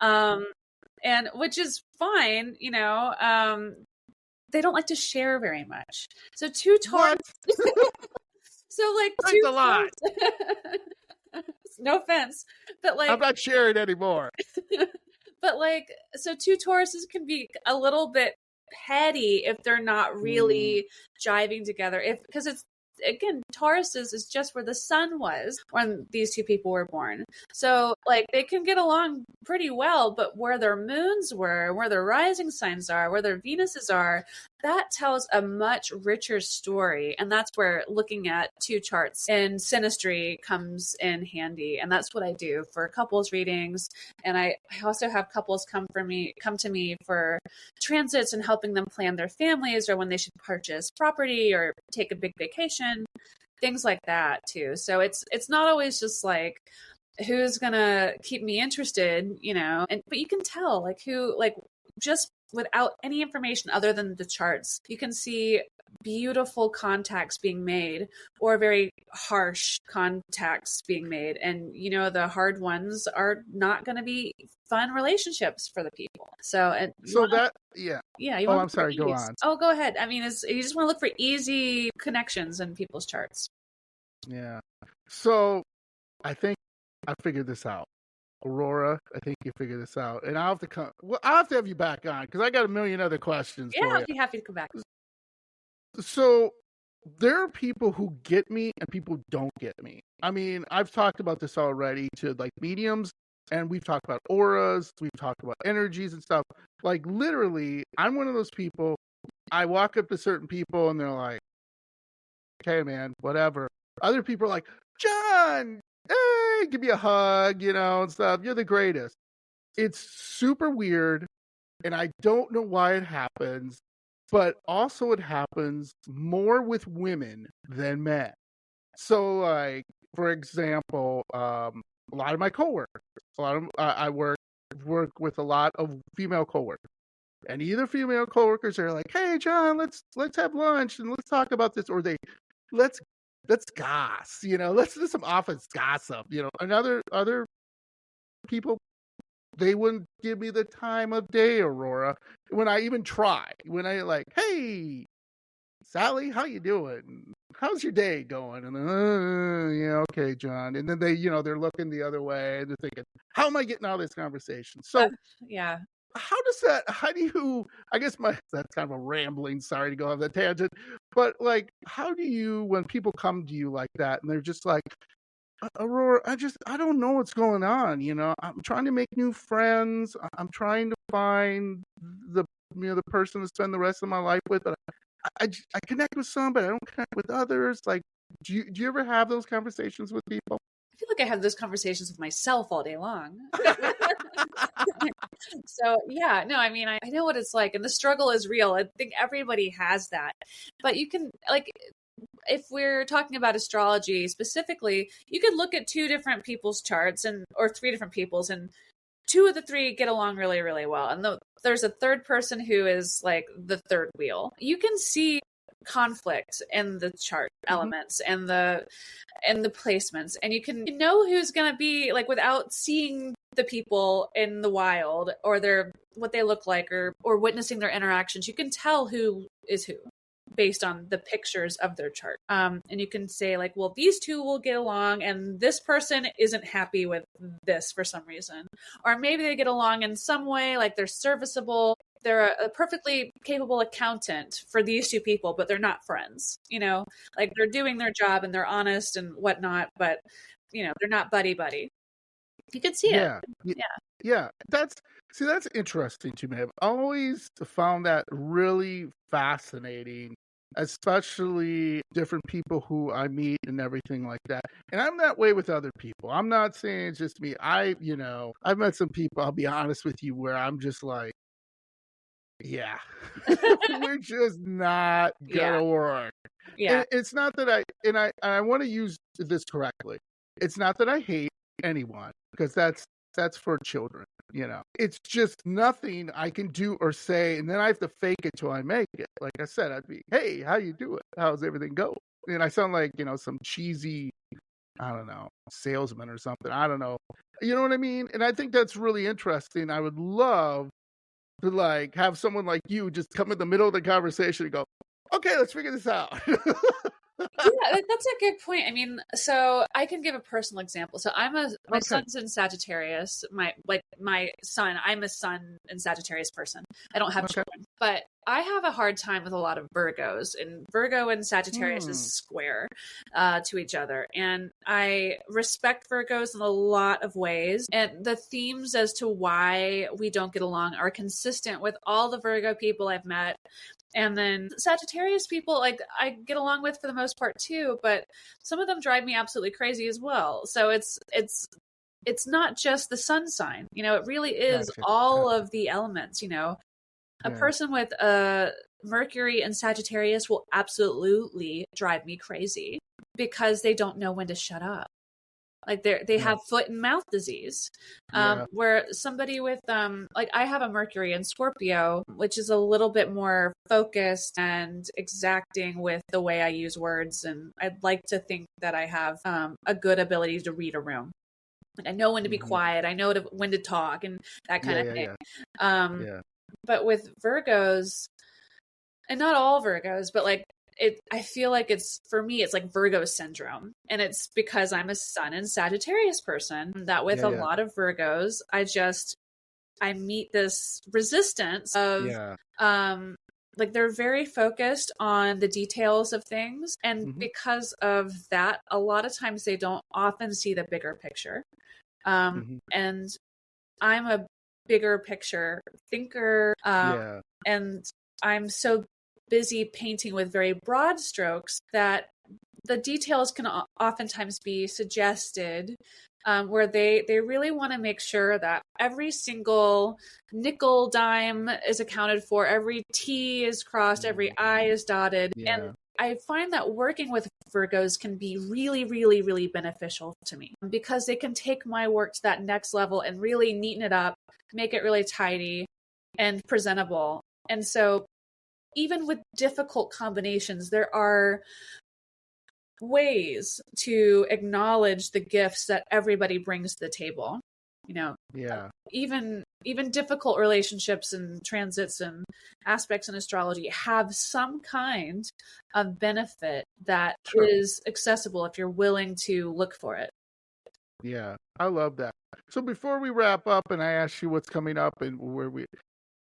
and which is fine, they don't like to share very much. So two Taurus, What? so like Thanks two a lot. no offense, but I'm like, not sharing anymore. but like, so two Tauruses can be a little bit petty if they're not really jiving together. Because it's, again, Tauruses is just where the sun was when these two people were born. So like they can get along pretty well, but where their moons were, where their rising signs are, where their Venuses are, that tells a much richer story. And that's where looking at two charts in synastry comes in handy. And that's what I do for couples readings. And I also have couples come to me for transits and helping them plan their families, or when they should purchase property or take a big vacation, things like that too. So it's not always just like who's gonna keep me interested, but you can tell like who, like, just without any information other than the charts, you can see beautiful contacts being made or very harsh contacts being made. And the hard ones are not going to be fun relationships for the people. So you want I'm sorry, go on. Oh, go ahead. I mean, you just want to look for easy connections in people's charts. Yeah. So I think I figured this out. Aurora, I think you figured this out. And I'll have to have you back on because I got a million other questions Yeah, for I'll you. be happy to come back. So there are people who get me and people don't get me. I mean, I've talked about this already to like mediums, and we've talked about auras, we've talked about energies and stuff. Like literally, I'm one of those people, I walk up to certain people and they're like, okay, man, whatever. Other people are like, John, hey, give me a hug, and stuff. You're the greatest. It's super weird, and I don't know why it happens, but also it happens more with women than men. So, like, for example, a lot of my coworkers, I work with a lot of female coworkers, and either female coworkers are like, "Hey, John, let's have lunch and let's talk about this," or let's let's goss, let's do some office gossip, And other people, they wouldn't give me the time of day, Aurora, when I even try. When I like, "Hey, Sally, how you doing? How's your day going?" And then, yeah, okay, John. And then they're looking the other way and they're thinking, how am I getting out of this conversation? So Yeah. how do you, I guess that's kind of a rambling, sorry to go off that tangent, but like, how do you, when people come to you like that and they're just like, Aurora, I don't know what's going on. I'm trying to make new friends. I'm trying to find the person to spend the rest of my life with, but I connect with some, but I don't connect with others. Like, do you ever have those conversations with people? I feel like I have those conversations with myself all day long. So yeah, no, I mean, I know what it's like, and the struggle is real. I think everybody has that, but you can, like, if we're talking about astrology specifically, you could look at two different people's charts or three different people's, and two of the three get along really, really well. And there's a third person who is like the third wheel. You can see conflict in the chart elements and the placements, and you can know who's going to be like, without seeing the people in the wild or what they look like, or witnessing their interactions. You can tell who is who based on the pictures of their chart. And you can say like, well, these two will get along and this person isn't happy with this for some reason. Or maybe they get along in some way, like they're serviceable. They're a perfectly capable accountant for these two people, but they're not friends, like they're doing their job and they're honest and whatnot, but they're not buddy. You could see it. Yeah. That's interesting to me. I've always found that really fascinating, especially different people who I meet and everything like that. And I'm that way with other people. I'm not saying it's just me. I've met some people, I'll be honest with you, where I'm just like, yeah, we're just not gonna work. Yeah. It's not that I want to use this correctly. It's not that I hate anyone, because that's for children. It's just nothing I can do or say, and then I have to fake it till I make it. Like I said, I'd be, hey, how you doing? How's everything go? And I sound like some cheesy, I don't know, salesman or something. I don't know. You know what I mean? And I think that's really interesting. I would love to like have someone like you just come in the middle of the conversation and go, okay, let's figure this out. Yeah, that's a good point. I mean, so I can give a personal example. So my son's in Sagittarius. My son, I'm a sun in Sagittarius person. I don't have children, but I have a hard time with a lot of Virgos, and Virgo and Sagittarius is square to each other. And I respect Virgos in a lot of ways. And the themes as to why we don't get along are consistent with all the Virgo people I've met. And then Sagittarius people, like, I get along with for the most part too, but some of them drive me absolutely crazy as well. So it's not just the sun sign, it really is all of the elements, A person with a Mercury and Sagittarius will absolutely drive me crazy because they don't know when to shut up. Like they have foot and mouth disease, where somebody with like I have a Mercury in Scorpio, which is a little bit more focused and exacting with the way I use words, and I'd like to think that I have a good ability to read a room. Like I know when to be quiet, I know when to talk, and that kind of thing. But with Virgos, and not all Virgos, but like. I feel like for me, it's like Virgo syndrome. And it's because I'm a sun and Sagittarius person that with a lot of Virgos, I meet this resistance of, like they're very focused on the details of things. And because of that, a lot of times they don't often see the bigger picture. And I'm a bigger picture thinker. And I'm so busy painting with very broad strokes that the details can oftentimes be suggested, where they really want to make sure that every single nickel dime is accounted for, every T is crossed, every I is dotted. And I find that working with Virgos can be really, really, really beneficial to me because they can take my work to that next level and really neaten it up, make it really tidy and presentable. And so even with difficult combinations, there are ways to acknowledge the gifts that everybody brings to the table. You know, even difficult relationships and transits and aspects in astrology have some kind of benefit that is accessible if you're willing to look for it. Yeah, I love that. So before we wrap up and I ask you what's coming up and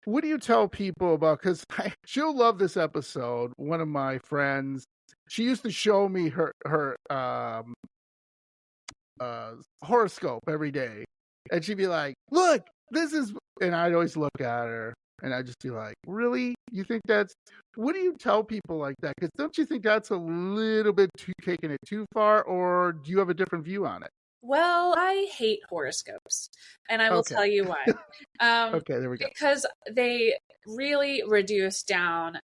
what do you tell people about, because she'll love this episode. One of my friends, she used to show me her horoscope every day. And she'd be like, look, this is, and I'd always look at her and I'd just be like, really? You think what do you tell people like that? Because don't you think that's a little bit taking it too far, or do you have a different view on it? Well, I hate horoscopes, and I will tell you why. Okay, there we go. Because they really reduce down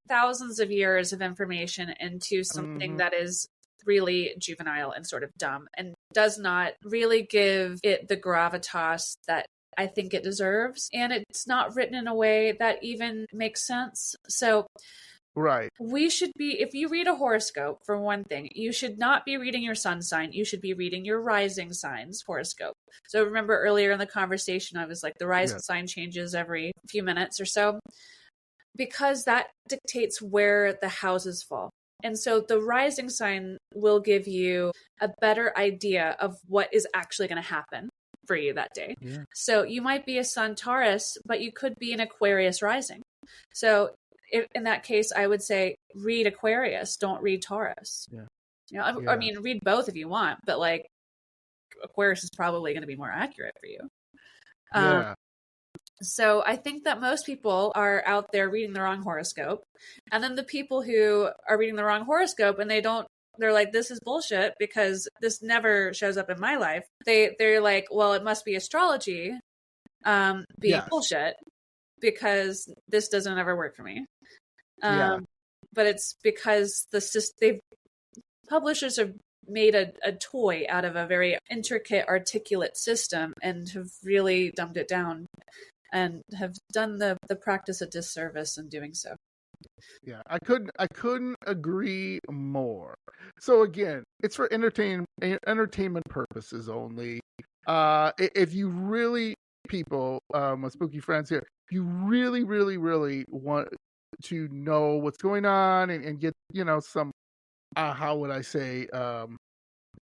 thousands of years of information into something that is really juvenile and sort of dumb and does not really give it the gravitas that I think it deserves. And it's not written in a way that even makes sense. So we should be, if you read a horoscope, for one thing, you should not be reading your sun sign. You should be reading your rising sign's horoscope. So remember earlier in the conversation, I was like, the rising sign changes every few minutes or so, because that dictates where the houses fall. And so the rising sign will give you a better idea of what is actually going to happen for you that day. So you might be a sun Taurus, but you could be an Aquarius rising. So in that case, I would say read Aquarius, don't read Taurus. I mean, read both if you want, but like Aquarius is probably going to be more accurate for you. So I think that most people are out there reading the wrong horoscope. And then the people who are reading the wrong horoscope and they're like, this is bullshit because this never shows up in my life. They're like, well, it must be astrology being bullshit because this doesn't ever work for me. But it's because publishers have made a toy out of a very intricate, articulate system and have really dumbed it down and have done the practice a disservice in doing so. Yeah, I couldn't agree more. So again, it's for entertainment purposes only. If you really, people, my spooky friends here, you really, really, really want to know what's going on and get, some, how would I say,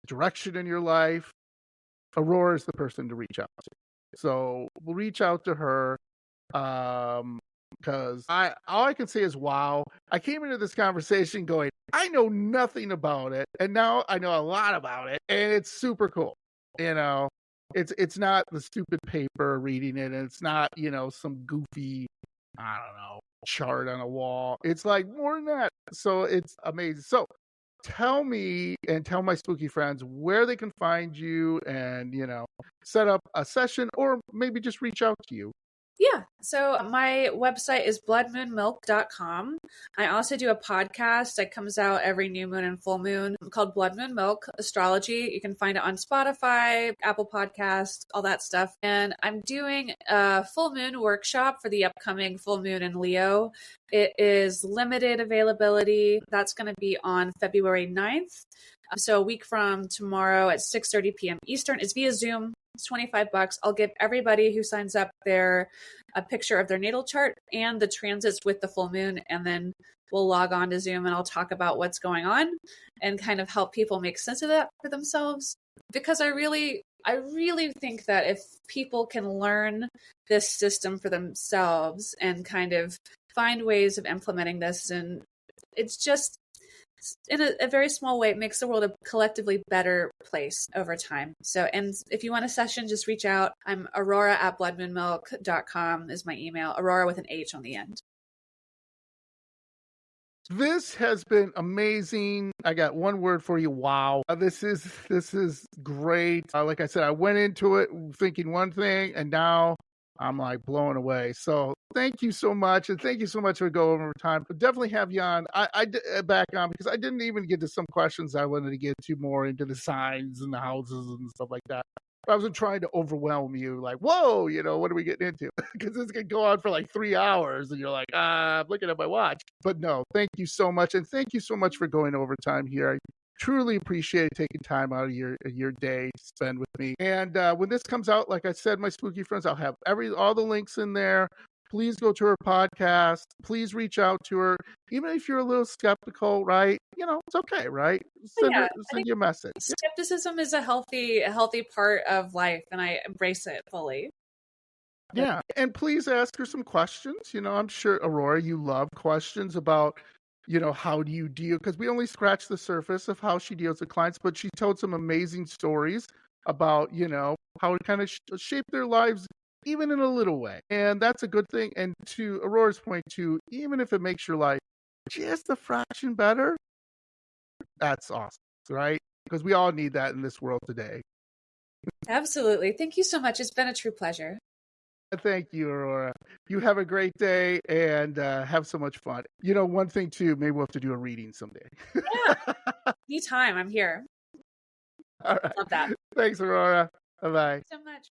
direction in your life, Aurora is the person to reach out to. So we'll reach out to her. Because all I can say is, wow, I came into this conversation going, I know nothing about it, and now I know a lot about it, and it's super cool. It's not the stupid paper reading it, and it's not, some goofy, I don't know, chart on a wall. It's like more than that. So it's amazing. So tell me and tell my spooky friends where they can find you and, set up a session or maybe just reach out to you. Yeah. So my website is bloodmoonmilk.com. I also do a podcast that comes out every new moon and full moon called Blood Moon Milk Astrology. You can find it on Spotify, Apple Podcasts, all that stuff. And I'm doing a full moon workshop for the upcoming full moon in Leo. It is limited availability. That's going to be on February 9th. So a week from tomorrow at 6:30 p.m. Eastern. It's via Zoom. It's $25. I'll give everybody who signs up a picture of their natal chart and the transits with the full moon, and then we'll log on to Zoom and I'll talk about what's going on and kind of help people make sense of that for themselves. Because I really think that if people can learn this system for themselves and kind of find ways of implementing this, and it's just in a very small way, it makes the world a collectively better place over time. So, and if you want a session, just reach out. I'm Aurora at bloodmoonmilk.com is my email. Aurora with an H on the end. This has been amazing. I got one word for you. Wow. This is great. Like I said, I went into it thinking one thing, and now I'm like blown away. So thank you so much, and thank you so much for going over time. But definitely have you on. Back on because I didn't even get to some questions I wanted to get to more into the signs and the houses and stuff like that. I wasn't trying to overwhelm you, like, whoa, what are we getting into? Because this could go on for like 3 hours, and you're like, I'm looking at my watch. But no, thank you so much, and thank you so much for going over time here. I truly appreciate taking time out of your day to spend with me. And when this comes out, like I said, my spooky friends, I'll have all the links in there. Please go to her podcast. Please reach out to her, even if you're a little skeptical. Right? It's okay. Right? Send you a message. Skepticism is a healthy part of life, and I embrace it fully. Yeah, and please ask her some questions. I'm sure, Aurora, you love questions about, how do you deal? Because we only scratched the surface of how she deals with clients, but she told some amazing stories about, how it kind of shaped their lives, even in a little way. And that's a good thing. And to Aurora's point, too, even if it makes your life just a fraction better, that's awesome, right? Because we all need that in this world today. Absolutely. Thank you so much. It's been a true pleasure. Thank you, Aurora. You have a great day and have so much fun. One thing too, maybe we'll have to do a reading someday. Yeah. Anytime, I'm here. All right. Love that. Thanks, Aurora. Bye-bye. So much.